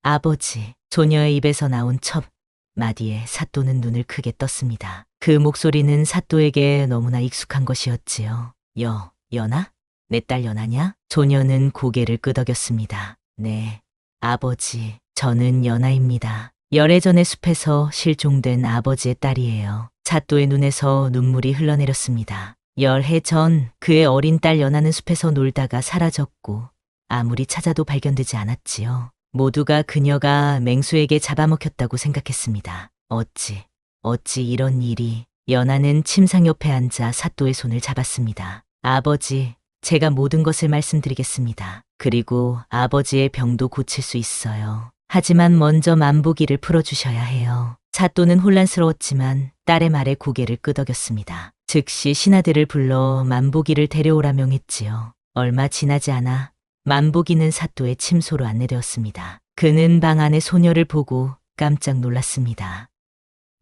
아버지, 소녀의 입에서 나온 첫 마디에 사또는 눈을 크게 떴습니다. 그 목소리는 사또에게 너무나 익숙한 것이었지요. 연아? 내 딸 연아냐? 소녀는 고개를 끄덕였습니다. 네, 아버지, 저는 연아입니다. 열해 전에 숲에서 실종된 아버지의 딸이에요. 사또의 눈에서 눈물이 흘러내렸습니다. 열해 전 그의 어린 딸 연아는 숲에서 놀다가 사라졌고 아무리 찾아도 발견되지 않았지요. 모두가 그녀가 맹수에게 잡아먹혔다고 생각했습니다. 어찌 이런 일이... 연아는 침상 옆에 앉아 사또의 손을 잡았습니다. 아버지, 제가 모든 것을 말씀드리겠습니다. 그리고 아버지의 병도 고칠 수 있어요. 하지만 먼저 만보기를 풀어주셔야 해요. 사또는 혼란스러웠지만 딸의 말에 고개를 끄덕였습니다. 즉시 신하들을 불러 만보기를 데려오라 명했지요. 얼마 지나지 않아 만보기는 사또의 침소로 안내되었습니다. 그는 방 안의 소녀를 보고 깜짝 놀랐습니다.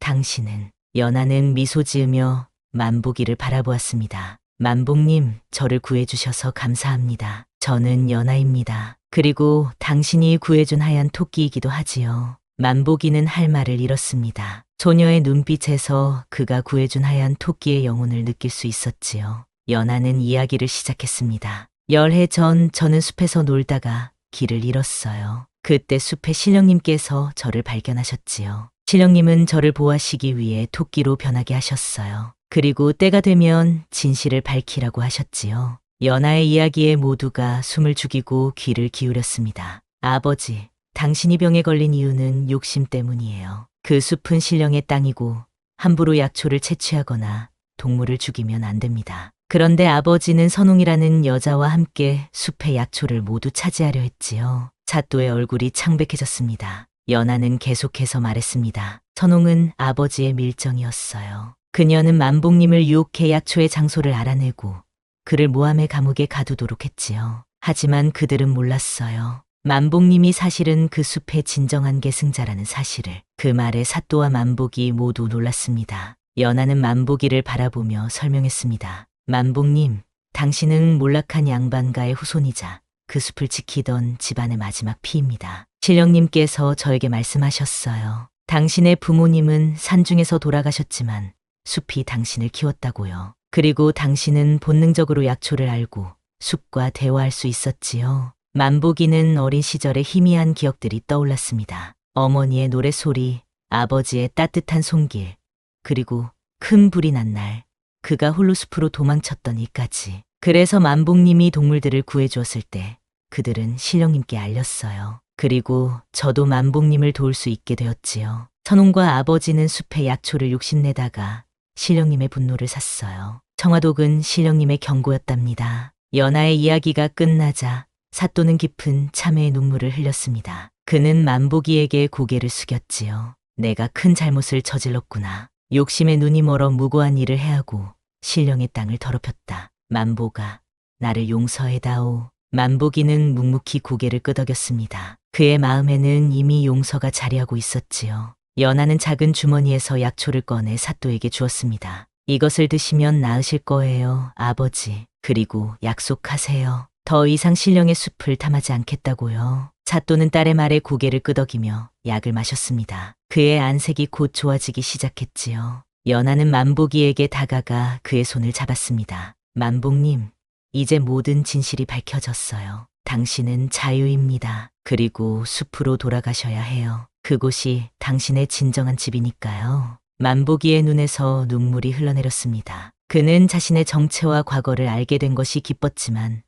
당신은... 연아는 미소 지으며 만보기를 바라보았습니다. 만복님, 저를 구해주셔서 감사합니다. 저는 연아입니다. 그리고 당신이 구해준 하얀 토끼이기도 하지요. 만보기는 할 말을 잃었습니다. 소녀의 눈빛에서 그가 구해준 하얀 토끼의 영혼을 느낄 수 있었지요. 연아는 이야기를 시작했습니다. 열해 전 저는 숲에서 놀다가 길을 잃었어요. 그때 숲의 신령님께서 저를 발견하셨지요. 신령님은 저를 보호하시기 위해 토끼로 변하게 하셨어요. 그리고 때가 되면 진실을 밝히라고 하셨지요. 연아의 이야기에 모두가 숨을 죽이고 귀를 기울였습니다. 아버지, 당신이 병에 걸린 이유는 욕심 때문이에요. 그 숲은 신령의 땅이고 함부로 약초를 채취하거나 동물을 죽이면 안 됩니다. 그런데 아버지는 선홍이라는 여자와 함께 숲의 약초를 모두 차지하려 했지요. 사또의 얼굴이 창백해졌습니다. 연아는 계속해서 말했습니다. 선홍은 아버지의 밀정이었어요. 그녀는 만복님을 유혹해 약초의 장소를 알아내고 그를 모함의 감옥에 가두도록 했지요. 하지만 그들은 몰랐어요. 만복님이 사실은 그 숲의 진정한 계승자라는 사실을. 그 말에 사또와 만복이 모두 놀랐습니다. 연아는 만복이를 바라보며 설명했습니다. 만복님, 당신은 몰락한 양반가의 후손이자 그 숲을 지키던 집안의 마지막 피입니다. 신령님께서 저에게 말씀하셨어요. 당신의 부모님은 산중에서 돌아가셨지만 숲이 당신을 키웠다고요. 그리고 당신은 본능적으로 약초를 알고 숲과 대화할 수 있었지요. 만보기는 어린 시절의 희미한 기억들이 떠올랐습니다. 어머니의 노랫소리, 아버지의 따뜻한 손길, 그리고 큰 불이 난 날 그가 홀로 숲으로 도망쳤던 일까지. 그래서 만복님이 동물들을 구해주었을 때 그들은 신령님께 알렸어요. 그리고 저도 만복님을 도울 수 있게 되었지요. 선홍과 아버지는 숲의 약초를 욕심내다가 신령님의 분노를 샀어요. 청화독은 신령님의 경고였답니다. 연아의 이야기가 끝나자 사또는 깊은 참회의 눈물을 흘렸습니다. 그는 만보기에게 고개를 숙였지요. 내가 큰 잘못을 저질렀구나. 욕심에 눈이 멀어 무고한 일을 해하고 신령의 땅을 더럽혔다. 만보가 나를 용서해다오. 만보기는 묵묵히 고개를 끄덕였습니다. 그의 마음에는 이미 용서가 자리하고 있었지요. 연하는 작은 주머니에서 약초를 꺼내 사또에게 주었습니다. 이것을 드시면 나으실 거예요, 아버지. 그리고 약속하세요. 더 이상 신령의 숲을 탐하지 않겠다고요. 사또는 딸의 말에 고개를 끄덕이며 약을 마셨습니다. 그의 안색이 곧 좋아지기 시작했지요. 연하는 만보기에게 다가가 그의 손을 잡았습니다. 만복님, 이제 모든 진실이 밝혀졌어요. 당신은 자유입니다. 그리고 숲으로 돌아가셔야 해요. 그곳이 당신의 진정한 집이니까요. 만보기의 눈에서 눈물이 흘러내렸습니다. 그는 자신의 정체와 과거를 알게 된 것이 기뻤지만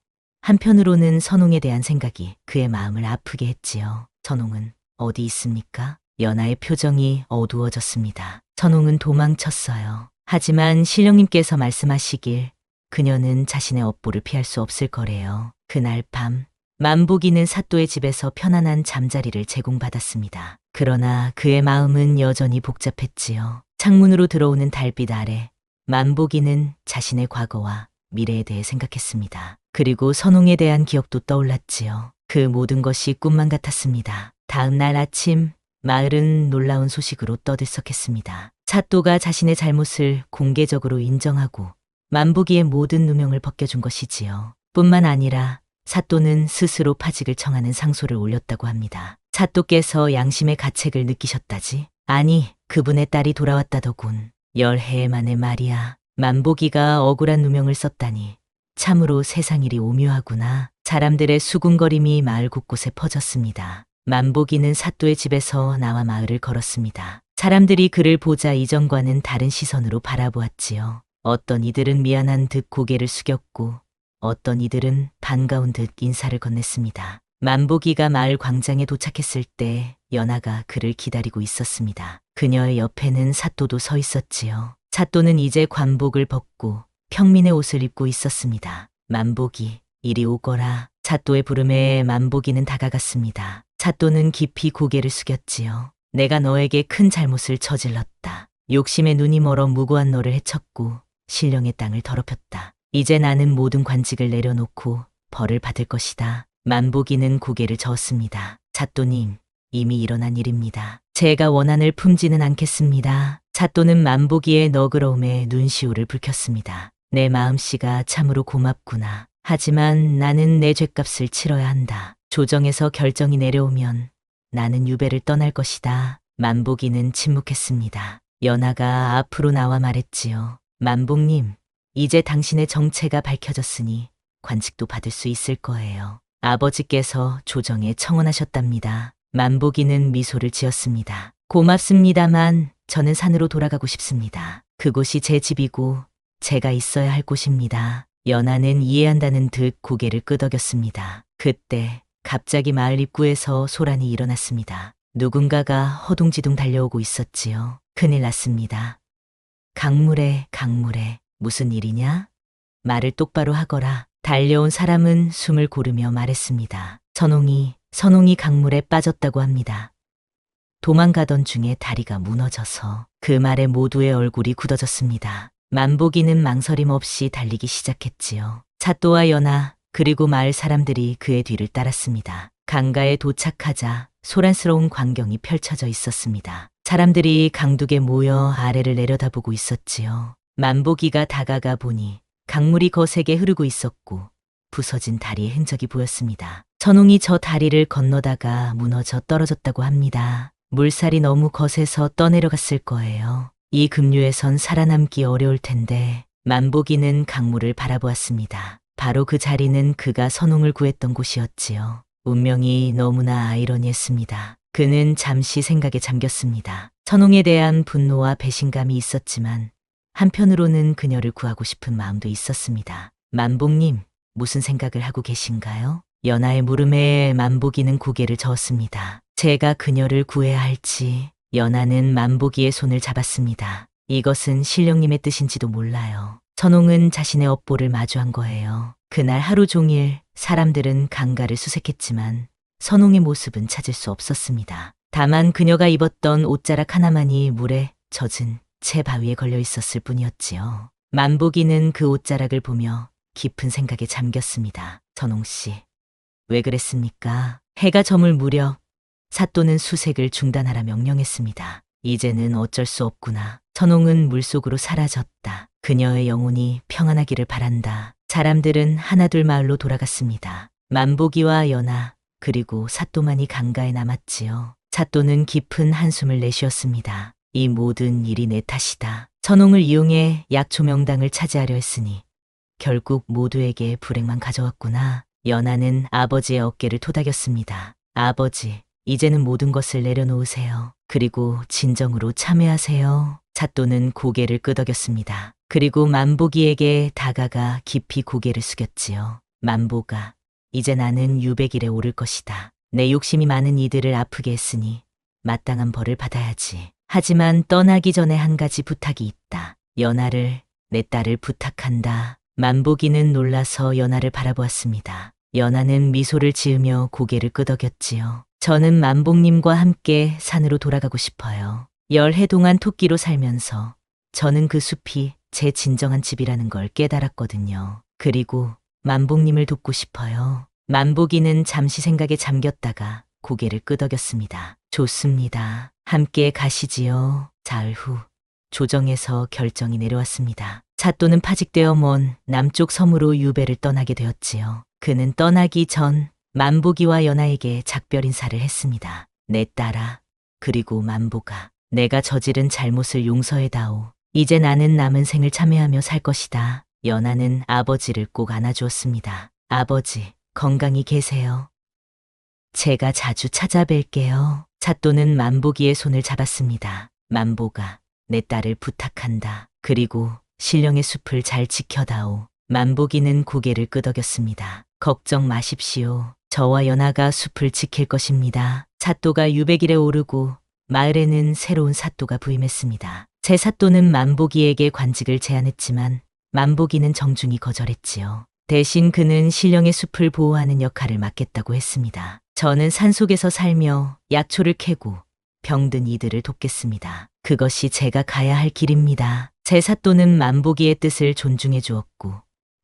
한편으로는 선홍에 대한 생각이 그의 마음을 아프게 했지요. 선홍은 어디 있습니까? 연하의 표정이 어두워졌습니다. 선홍은 도망쳤어요. 하지만 신령님께서 말씀하시길 그녀는 자신의 업보를 피할 수 없을 거래요. 그날 밤 만보기는 사또의 집에서 편안한 잠자리를 제공받았습니다. 그러나 그의 마음은 여전히 복잡했지요. 창문으로 들어오는 달빛 아래 만보기는 자신의 과거와 미래에 대해 생각했습니다. 그리고 선홍에 대한 기억도 떠올랐지요. 그 모든 것이 꿈만 같았습니다. 다음 날 아침 마을은 놀라운 소식으로 떠들썩했습니다. 사또가 자신의 잘못을 공개적으로 인정하고 만보기의 모든 누명을 벗겨준 것이지요. 뿐만 아니라 사또는 스스로 파직을 청하는 상소를 올렸다고 합니다. 사또께서 양심의 가책을 느끼셨다지? 아니, 그분의 딸이 돌아왔다더군. 10해 만에 말이야. 만보기가 억울한 누명을 썼다니. 참으로 세상일이 오묘하구나. 사람들의 수군거림이 마을 곳곳에 퍼졌습니다. 만보기는 사또의 집에서 나와 마을을 걸었습니다. 사람들이 그를 보자 이전과는 다른 시선으로 바라보았지요. 어떤 이들은 미안한 듯 고개를 숙였고 어떤 이들은 반가운 듯 인사를 건넸습니다. 만보기가 마을 광장에 도착했을 때 연하가 그를 기다리고 있었습니다. 그녀의 옆에는 사또도 서 있었지요. 사또는 이제 관복을 벗고 평민의 옷을 입고 있었습니다. 만보기, 이리 오거라. 사또의 부름에 만보기는 다가갔습니다. 사또는 깊이 고개를 숙였지요. 내가 너에게 큰 잘못을 저질렀다. 욕심에 눈이 멀어 무고한 너를 해쳤고 신령의 땅을 더럽혔다. 이제 나는 모든 관직을 내려놓고 벌을 받을 것이다. 만보기는 고개를 저었습니다. 사또님, 이미 일어난 일입니다. 제가 원한을 품지는 않겠습니다. 사또는 만보기의 너그러움에 눈시울을 붉혔습니다. 내 마음씨가 참으로 고맙구나. 하지만 나는 내 죗값을 치러야 한다. 조정에서 결정이 내려오면 나는 유배를 떠날 것이다. 만보기는 침묵했습니다. 연하가 앞으로 나와 말했지요. 만복님, 이제 당신의 정체가 밝혀졌으니 관직도 받을 수 있을 거예요. 아버지께서 조정에 청원하셨답니다. 만보기는 미소를 지었습니다. 고맙습니다만 저는 산으로 돌아가고 싶습니다. 그곳이 제 집이고 제가 있어야 할 곳입니다. 연하는 이해한다는 듯 고개를 끄덕였습니다. 그때 갑자기 마을 입구에서 소란이 일어났습니다. 누군가가 허둥지둥 달려오고 있었지요. 큰일 났습니다. 강물에 무슨 일이냐? 말을 똑바로 하거라. 달려온 사람은 숨을 고르며 말했습니다. 선홍이 강물에 빠졌다고 합니다. 도망가던 중에 다리가 무너져서. 그 말에 모두의 얼굴이 굳어졌습니다. 만보기는 망설임 없이 달리기 시작했지요. 사또와 연하 그리고 마을 사람들이 그의 뒤를 따랐습니다. 강가에 도착하자 소란스러운 광경이 펼쳐져 있었습니다. 사람들이 강둑에 모여 아래를 내려다보고 있었지요. 만보기가 다가가 보니 강물이 거세게 흐르고 있었고 부서진 다리의 흔적이 보였습니다. 선홍이 저 다리를 건너다가 무너져 떨어졌다고 합니다. 물살이 너무 거세서 떠내려갔을 거예요. 이 급류에선 살아남기 어려울 텐데. 만보기는 강물을 바라보았습니다. 바로 그 자리는 그가 선홍을 구했던 곳이었지요. 운명이 너무나 아이러니했습니다. 그는 잠시 생각에 잠겼습니다. 선홍에 대한 분노와 배신감이 있었지만 한편으로는 그녀를 구하고 싶은 마음도 있었습니다. 만복님, 무슨 생각을 하고 계신가요? 연하의 물음에 만보기는 고개를 저었습니다. 제가 그녀를 구해야 할지. 연하는 만보기의 손을 잡았습니다. 이것은 신령님의 뜻인지도 몰라요. 선홍은 자신의 업보를 마주한 거예요. 그날 하루 종일 사람들은 강가를 수색했지만 선홍의 모습은 찾을 수 없었습니다. 다만 그녀가 입었던 옷자락 하나만이 물에 젖은 채 바위에 걸려 있었을 뿐이었지요. 만복이는 그 옷자락을 보며 깊은 생각에 잠겼습니다. 선홍 씨, 왜 그랬습니까? 해가 저물 무렵 사또는 수색을 중단하라 명령했습니다. 이제는 어쩔 수 없구나. 선홍은 물속으로 사라졌다. 그녀의 영혼이 평안하기를 바란다. 사람들은 하나둘 마을로 돌아갔습니다. 만복이와 연아 그리고 사또만이 강가에 남았지요. 사또는 깊은 한숨을 내쉬었습니다. 이 모든 일이 내 탓이다. 선홍을 이용해 약초 명당을 차지하려 했으니 결국 모두에게 불행만 가져왔구나. 연아는 아버지의 어깨를 토닥였습니다. 아버지, 이제는 모든 것을 내려놓으세요. 그리고 진정으로 참회하세요. 사또는 고개를 끄덕였습니다. 그리고 만복이에게 다가가 깊이 고개를 숙였지요. 만복아, 이제 나는 유백일에 오를 것이다. 내 욕심이 많은 이들을 아프게 했으니 마땅한 벌을 받아야지. 하지만 떠나기 전에 한 가지 부탁이 있다. 연아를, 내 딸을 부탁한다. 만복이는 놀라서 연아를 바라보았습니다. 연아는 미소를 지으며 고개를 끄덕였지요. 저는 만복님과 함께 산으로 돌아가고 싶어요. 10해 동안 토끼로 살면서 저는 그 숲이 제 진정한 집이라는 걸 깨달았거든요. 그리고 만복님을 돕고 싶어요. 만복이는 잠시 생각에 잠겼다가 고개를 끄덕였습니다. 좋습니다. 함께 가시지요. 사흘 후 조정에서 결정이 내려왔습니다. 사또는 파직되어 먼 남쪽 섬으로 유배를 떠나게 되었지요. 그는 떠나기 전 만복이와 연아에게 작별 인사를 했습니다. 내 딸아, 그리고 만복아, 내가 저지른 잘못을 용서해다오. 이제 나는 남은 생을 참회하며 살 것이다. 연아는 아버지를 꼭 안아주었습니다. 아버지, 건강히 계세요. 제가 자주 찾아뵐게요. 사또는 만복이의 손을 잡았습니다. 만복아, 내 딸을 부탁한다. 그리고 신령의 숲을 잘 지켜다오. 만복이는 고개를 끄덕였습니다. 걱정 마십시오. 저와 연아가 숲을 지킬 것입니다. 사또가 유백일에 오르고 마을에는 새로운 사또가 부임했습니다. 새 사또는 만복이에게 관직을 제안했지만 만복이는 정중히 거절했지요. 대신 그는 신령의 숲을 보호하는 역할을 맡겠다고 했습니다. 저는 산속에서 살며 약초를 캐고 병든 이들을 돕겠습니다. 그것이 제가 가야 할 길입니다. 새 사또는 만복이의 뜻을 존중해 주었고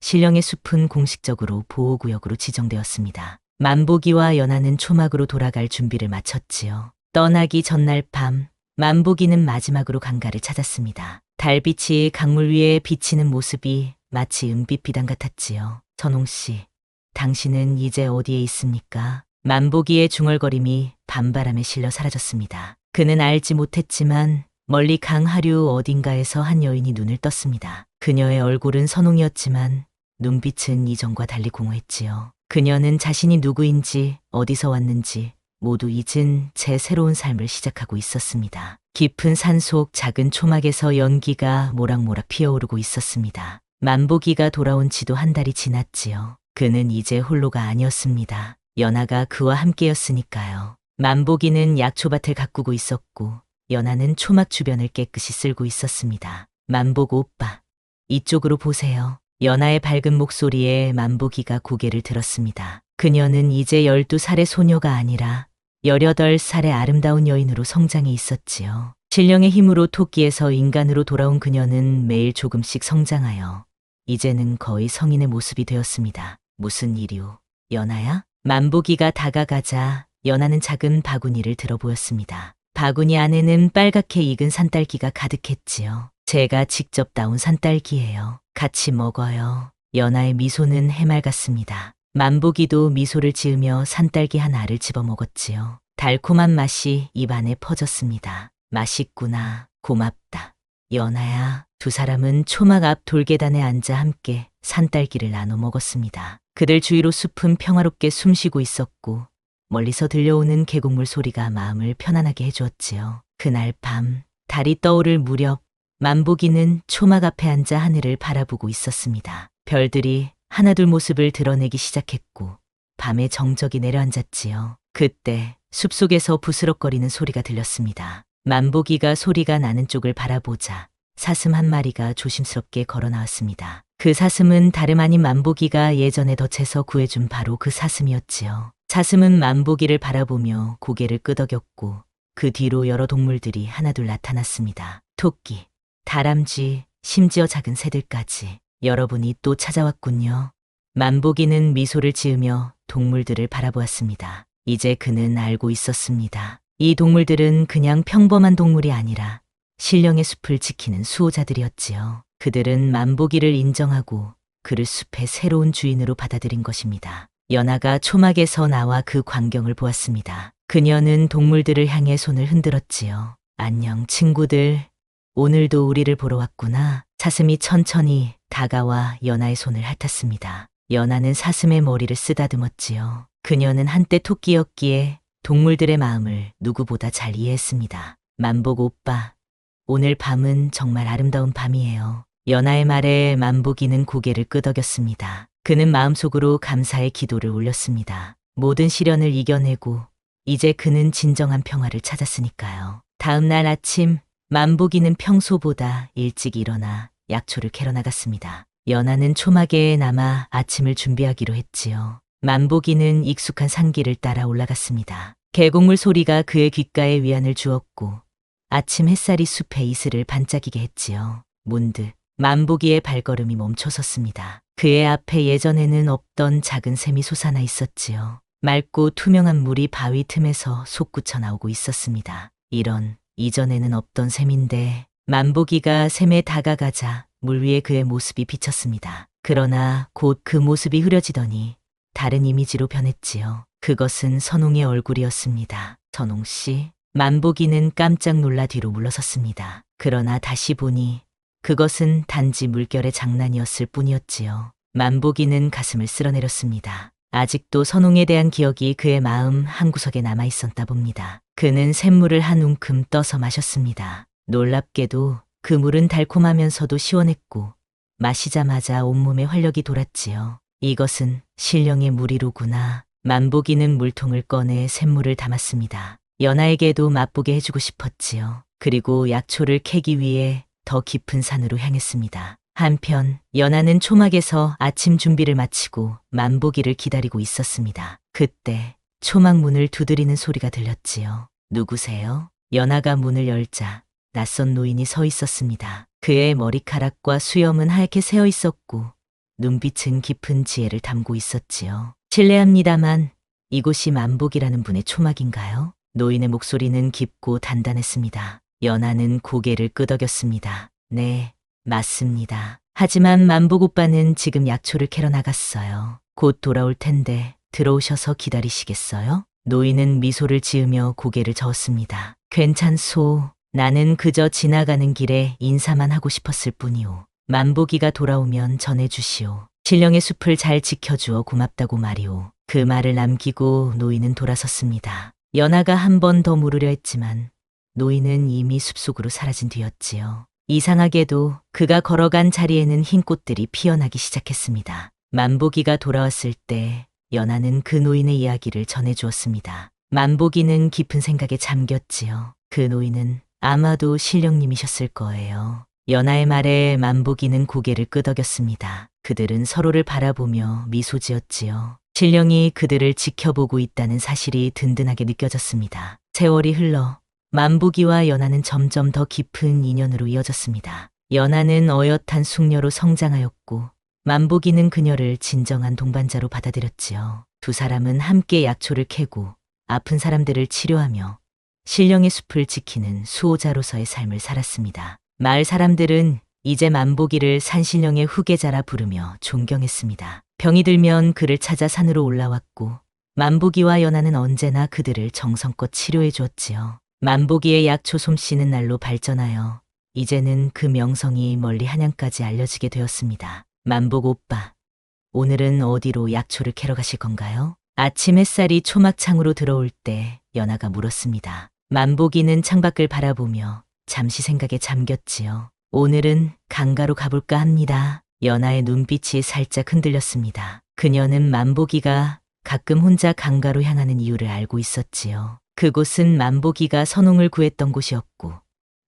신령의 숲은 공식적으로 보호구역으로 지정되었습니다. 만복이와 연아는 초막으로 돌아갈 준비를 마쳤지요. 떠나기 전날 밤, 만복이는 마지막으로 강가를 찾았습니다. 달빛이 강물 위에 비치는 모습이 마치 은빛 비단 같았지요. 선홍 씨, 당신은 이제 어디에 있습니까? 만복이의 중얼거림이 밤바람에 실려 사라졌습니다. 그는 알지 못했지만 멀리 강 하류 어딘가에서 한 여인이 눈을 떴습니다. 그녀의 얼굴은 선홍이었지만 눈빛은 이전과 달리 공허했지요. 그녀는 자신이 누구인지 어디서 왔는지 모두 잊은 제 새로운 삶을 시작하고 있었습니다. 깊은 산속 작은 초막에서 연기가 모락모락 피어오르고 있었습니다. 만복이가 돌아온 지도 한 달이 지났지요. 그는 이제 홀로가 아니었습니다. 연아가 그와 함께였으니까요. 만복이는 약초밭을 가꾸고 있었고 연아는 초막 주변을 깨끗이 쓸고 있었습니다. 만복 오빠, 이쪽으로 보세요. 연아의 밝은 목소리에 만복이가 고개를 들었습니다. 그녀는 이제 12살의 소녀가 아니라 18살의 아름다운 여인으로 성장해 있었지요. 신령의 힘으로 토끼에서 인간으로 돌아온 그녀는 매일 조금씩 성장하여 이제는 거의 성인의 모습이 되었습니다. 무슨 일이오, 연아야? 만복이가 다가가자 연아는 작은 바구니를 들어 보였습니다. 바구니 안에는 빨갛게 익은 산딸기가 가득했지요. 제가 직접 따온 산딸기예요. 같이 먹어요. 연아의 미소는 해맑았습니다. 만복이도 미소를 지으며 산딸기 한 알을 집어 먹었지요. 달콤한 맛이 입안에 퍼졌습니다. 맛있구나. 고맙다. 연아야. 두 사람은 초막 앞 돌계단에 앉아 함께 산딸기를 나눠 먹었습니다. 그들 주위로 숲은 평화롭게 숨쉬고 있었고 멀리서 들려오는 계곡물 소리가 마음을 편안하게 해주었지요. 그날 밤 달이 떠오를 무렵 만복이는 초막 앞에 앉아 하늘을 바라보고 있었습니다. 별들이 하나둘 모습을 드러내기 시작했고 밤에 정적이 내려앉았지요. 그때 숲속에서 부스럭거리는 소리가 들렸습니다. 만복이가 소리가 나는 쪽을 바라보자 사슴 한 마리가 조심스럽게 걸어 나왔습니다. 그 사슴은 다름 아닌 만복이가 예전에 덫에서 구해준 바로 그 사슴이었지요. 사슴은 만보기를 바라보며 고개를 끄덕였고 그 뒤로 여러 동물들이 하나둘 나타났습니다. 토끼, 다람쥐, 심지어 작은 새들까지. 여러분이 또 찾아왔군요. 만보기는 미소를 지으며 동물들을 바라보았습니다. 이제 그는 알고 있었습니다. 이 동물들은 그냥 평범한 동물이 아니라 신령의 숲을 지키는 수호자들이었지요. 그들은 만보기를 인정하고 그를 숲의 새로운 주인으로 받아들인 것입니다. 연하가 초막에서 나와 그 광경을 보았습니다. 그녀는 동물들을 향해 손을 흔들었지요. 안녕, 친구들. 오늘도 우리를 보러 왔구나. 사슴이 천천히 다가와 연하의 손을 핥았습니다. 연하는 사슴의 머리를 쓰다듬었지요. 그녀는 한때 토끼였기에 동물들의 마음을 누구보다 잘 이해했습니다. 만복 오빠, 오늘 밤은 정말 아름다운 밤이에요. 연하의 말에 만보기는 고개를 끄덕였습니다. 그는 마음속으로 감사의 기도를 올렸습니다. 모든 시련을 이겨내고 이제 그는 진정한 평화를 찾았으니까요. 다음 날 아침, 만보기는 평소보다 일찍 일어나 약초를 캐러 나갔습니다. 연하는 초막에 남아 아침을 준비하기로 했지요. 만보기는 익숙한 산길을 따라 올라갔습니다. 계곡물 소리가 그의 귓가에 위안을 주었고 아침 햇살이 숲의 이슬을 반짝이게 했지요. 문득 만보기의 발걸음이 멈춰섰습니다. 그의 앞에 예전에는 없던 작은 샘이 솟아나 있었지요. 맑고 투명한 물이 바위 틈에서 솟구쳐 나오고 있었습니다. 이런, 이전에는 없던 샘인데 만보기가 샘에 다가가자 물 위에 그의 모습이 비쳤습니다. 그러나 곧 그 모습이 흐려지더니 다른 이미지로 변했지요. 그것은 선홍의 얼굴이었습니다. 선홍 씨, 만보기는 깜짝 놀라 뒤로 물러섰습니다. 그러나 다시 보니 그것은 단지 물결의 장난이었을 뿐이었지요. 만보기는 가슴을 쓸어내렸습니다. 아직도 선홍에 대한 기억이 그의 마음 한구석에 남아있었나 봅니다. 그는 샘물을 한 움큼 떠서 마셨습니다. 놀랍게도 그 물은 달콤하면서도 시원했고 마시자마자 온몸에 활력이 돌았지요. 이것은 신령의 물이로구나. 만보기는 물통을 꺼내 샘물을 담았습니다. 연하에게도 맛보게 해주고 싶었지요. 그리고 약초를 캐기 위해 더 깊은 산으로 향했습니다. 한편 연하는 초막에서 아침 준비를 마치고 만보기를 기다리고 있었습니다. 그때 초막 문을 두드리는 소리가 들렸지요. 누구세요? 연하가 문을 열자 낯선 노인이 서 있었습니다. 그의 머리카락과 수염은 하얗게 새어 있었고 눈빛은 깊은 지혜를 담고 있었지요. 실례합니다만 이곳이 만복이라는 분의 초막인가요? 노인의 목소리는 깊고 단단했습니다. 연하는 고개를 끄덕였습니다. 네, 맞습니다. 하지만 만복 오빠는 지금 약초를 캐러 나갔어요. 곧 돌아올 텐데 들어오셔서 기다리시겠어요? 노인은 미소를 지으며 고개를 저었습니다. 괜찮소. 나는 그저 지나가는 길에 인사만 하고 싶었을 뿐이오. 만보기가 돌아오면 전해주시오. 신령의 숲을 잘 지켜주어 고맙다고 말이오. 그 말을 남기고 노인은 돌아섰습니다. 연하가 한 번 더 물으려 했지만 노인은 이미 숲속으로 사라진 뒤였지요. 이상하게도 그가 걸어간 자리에는 흰 꽃들이 피어나기 시작했습니다. 만보기가 돌아왔을 때 연하는 그 노인의 이야기를 전해주었습니다. 만보기는 깊은 생각에 잠겼지요. 그 노인은 아마도 신령님이셨을 거예요. 연하의 말에 만보기는 고개를 끄덕였습니다. 그들은 서로를 바라보며 미소 지었지요. 신령이 그들을 지켜보고 있다는 사실이 든든하게 느껴졌습니다. 세월이 흘러 만보기와 연하는 점점 더 깊은 인연으로 이어졌습니다. 연하는 어엿한 숙녀로 성장하였고 만보기는 그녀를 진정한 동반자로 받아들였지요. 두 사람은 함께 약초를 캐고 아픈 사람들을 치료하며 신령의 숲을 지키는 수호자로서의 삶을 살았습니다. 마을 사람들은 이제 만보기를 산신령의 후계자라 부르며 존경했습니다. 병이 들면 그를 찾아 산으로 올라왔고 만보기와 연하는 언제나 그들을 정성껏 치료해 주었지요. 만보기의 약초 솜씨는 날로 발전하여 이제는 그 명성이 멀리 한양까지 알려지게 되었습니다. 만복 오빠, 오늘은 어디로 약초를 캐러 가실 건가요? 아침 햇살이 초막창으로 들어올 때 연하가 물었습니다. 만보기는 창밖을 바라보며 잠시 생각에 잠겼지요. 오늘은 강가로 가볼까 합니다. 연하의 눈빛이 살짝 흔들렸습니다. 그녀는 만보기가 가끔 혼자 강가로 향하는 이유를 알고 있었지요. 그곳은 만보기가 선홍을 구했던 곳이었고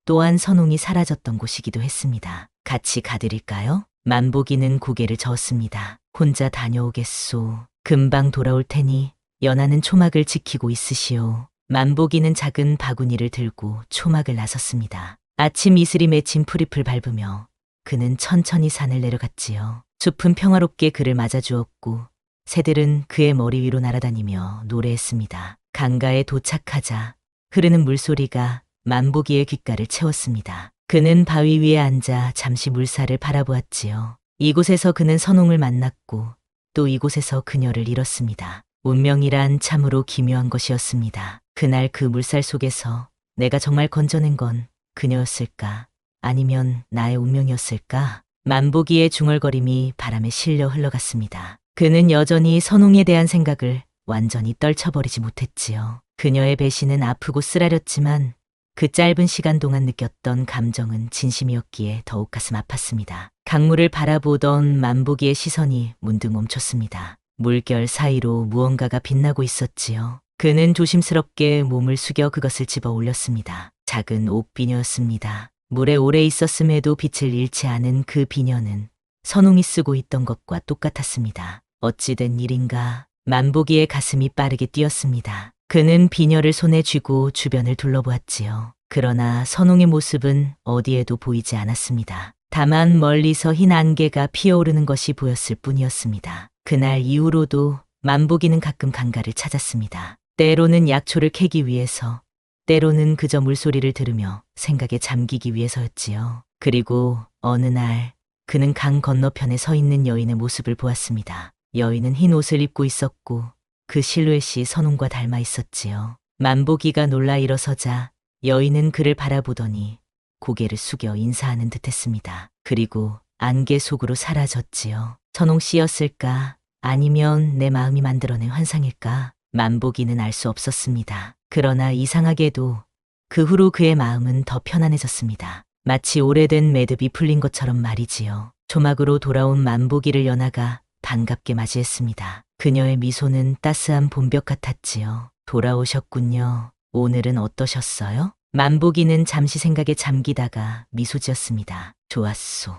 또한 선홍이 사라졌던 곳이기도 했습니다. 같이 가드릴까요? 만보기는 고개를 저었습니다. 혼자 다녀오겠소. 금방 돌아올 테니 연하는 초막을 지키고 있으시오. 만복이는 작은 바구니를 들고 초막을 나섰습니다. 아침 이슬이 맺힌 풀잎을 밟으며 그는 천천히 산을 내려갔지요. 숲은 평화롭게 그를 맞아주었고 새들은 그의 머리 위로 날아다니며 노래했습니다. 강가에 도착하자 흐르는 물소리가 만복이의 귓가를 채웠습니다. 그는 바위 위에 앉아 잠시 물살을 바라보았지요. 이곳에서 그는 선홍을 만났고 또 이곳에서 그녀를 잃었습니다. 운명이란 참으로 기묘한 것이었습니다. 그날 그 물살 속에서 내가 정말 건져낸 건 그녀였을까? 아니면 나의 운명이었을까? 만복이의 중얼거림이 바람에 실려 흘러갔습니다. 그는 여전히 선홍에 대한 생각을 완전히 떨쳐버리지 못했지요. 그녀의 배신은 아프고 쓰라렸지만 그 짧은 시간 동안 느꼈던 감정은 진심이었기에 더욱 가슴 아팠습니다. 강물을 바라보던 만복이의 시선이 문득 멈췄습니다. 물결 사이로 무언가가 빛나고 있었지요. 그는 조심스럽게 몸을 숙여 그것을 집어 올렸습니다. 작은 옥비녀였습니다. 물에 오래 있었음에도 빛을 잃지 않은 그 비녀는 선홍이 쓰고 있던 것과 똑같았습니다. 어찌된 일인가 만복이의 가슴이 빠르게 뛰었습니다. 그는 비녀를 손에 쥐고 주변을 둘러보았지요. 그러나 선홍의 모습은 어디에도 보이지 않았습니다. 다만 멀리서 흰 안개가 피어오르는 것이 보였을 뿐이었습니다. 그날 이후로도 만복이는 가끔 강가를 찾았습니다. 때로는 약초를 캐기 위해서, 때로는 그저 물소리를 들으며 생각에 잠기기 위해서였지요. 그리고 어느 날 그는 강 건너편에 서 있는 여인의 모습을 보았습니다. 여인은 흰 옷을 입고 있었고 그 실루엣이 선홍과 닮아 있었지요. 만복이가 놀라 일어서자 여인은 그를 바라보더니 고개를 숙여 인사하는 듯했습니다. 그리고 안개 속으로 사라졌지요. 선홍 씨였을까? 아니면 내 마음이 만들어낸 환상일까? 만복이는 알 수 없었습니다. 그러나 이상하게도 그 후로 그의 마음은 더 편안해졌습니다. 마치 오래된 매듭이 풀린 것처럼 말이지요. 조막으로 돌아온 만복이를 연하가 반갑게 맞이했습니다. 그녀의 미소는 따스한 봄볕 같았지요. 돌아오셨군요. 오늘은 어떠셨어요? 만복이는 잠시 생각에 잠기다가 미소 지었습니다. 좋았소.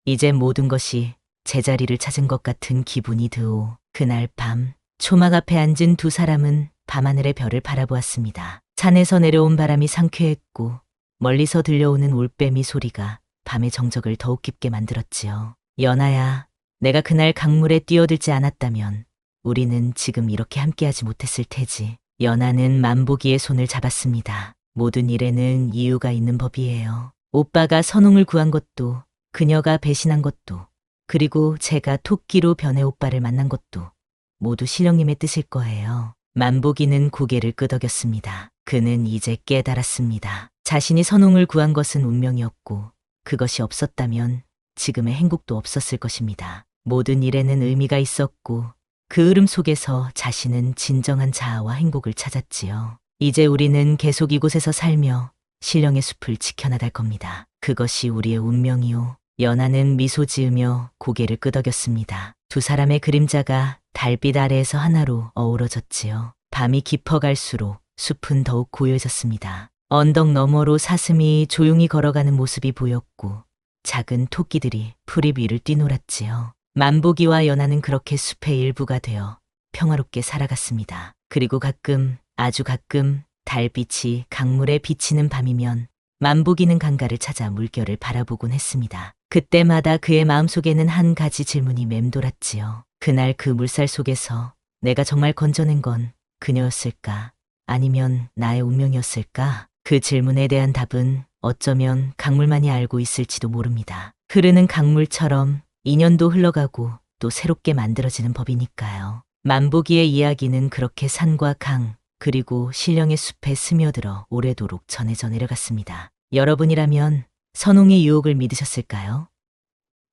이제 모든 것이 제자리를 찾은 것 같은 기분이 드오. 그날 밤 초막 앞에 앉은 두 사람은 밤하늘의 별을 바라보았습니다. 산에서 내려온 바람이 상쾌했고 멀리서 들려오는 올빼미 소리가 밤의 정적을 더욱 깊게 만들었지요. 연하야, 내가 그날 강물에 뛰어들지 않았다면 우리는 지금 이렇게 함께하지 못했을 테지. 연하는 만복이의 손을 잡았습니다. 모든 일에는 이유가 있는 법이에요. 오빠가 선홍을 구한 것도, 그녀가 배신한 것도, 그리고 제가 토끼로 변해 오빠를 만난 것도 모두 신령님의 뜻일 거예요. 만복이는 고개를 끄덕였습니다. 그는 이제 깨달았습니다. 자신이 선홍을 구한 것은 운명이었고 그것이 없었다면 지금의 행복도 없었을 것입니다. 모든 일에는 의미가 있었고 그 흐름 속에서 자신은 진정한 자아와 행복을 찾았지요. 이제 우리는 계속 이곳에서 살며 신령의 숲을 지켜나갈 겁니다. 그것이 우리의 운명이요. 연하는 미소 지으며 고개를 끄덕였습니다. 두 사람의 그림자가 달빛 아래에서 하나로 어우러졌지요. 밤이 깊어갈수록 숲은 더욱 고요해졌습니다. 언덕 너머로 사슴이 조용히 걸어가는 모습이 보였고 작은 토끼들이 풀잎 위를 뛰놀았지요. 만복이와 연하는 그렇게 숲의 일부가 되어 평화롭게 살아갔습니다. 그리고 가끔, 아주 가끔 달빛이 강물에 비치는 밤이면 만복이는 강가를 찾아 물결을 바라보곤 했습니다. 그때마다 그의 마음속에는 한 가지 질문이 맴돌았지요. 그날 그 물살 속에서 내가 정말 건져낸 건 그녀였을까? 아니면 나의 운명이었을까? 그 질문에 대한 답은 어쩌면 강물만이 알고 있을지도 모릅니다. 흐르는 강물처럼 인연도 흘러가고 또 새롭게 만들어지는 법이니까요. 만복이의 이야기는 그렇게 산과 강, 그리고 신령의 숲에 스며들어 오래도록 전해져 내려갔습니다. 여러분이라면 선홍의 유혹을 믿으셨을까요?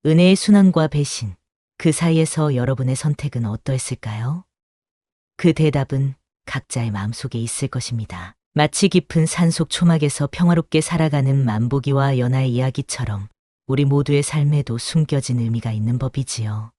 은혜의 순환과 배신, 그 사이에서 여러분의 선택은 어떠했을까요? 그 대답은 각자의 마음속에 있을 것입니다. 마치 깊은 산속 초막에서 평화롭게 살아가는 만복이와 연하의 이야기처럼 우리 모두의 삶에도 숨겨진 의미가 있는 법이지요.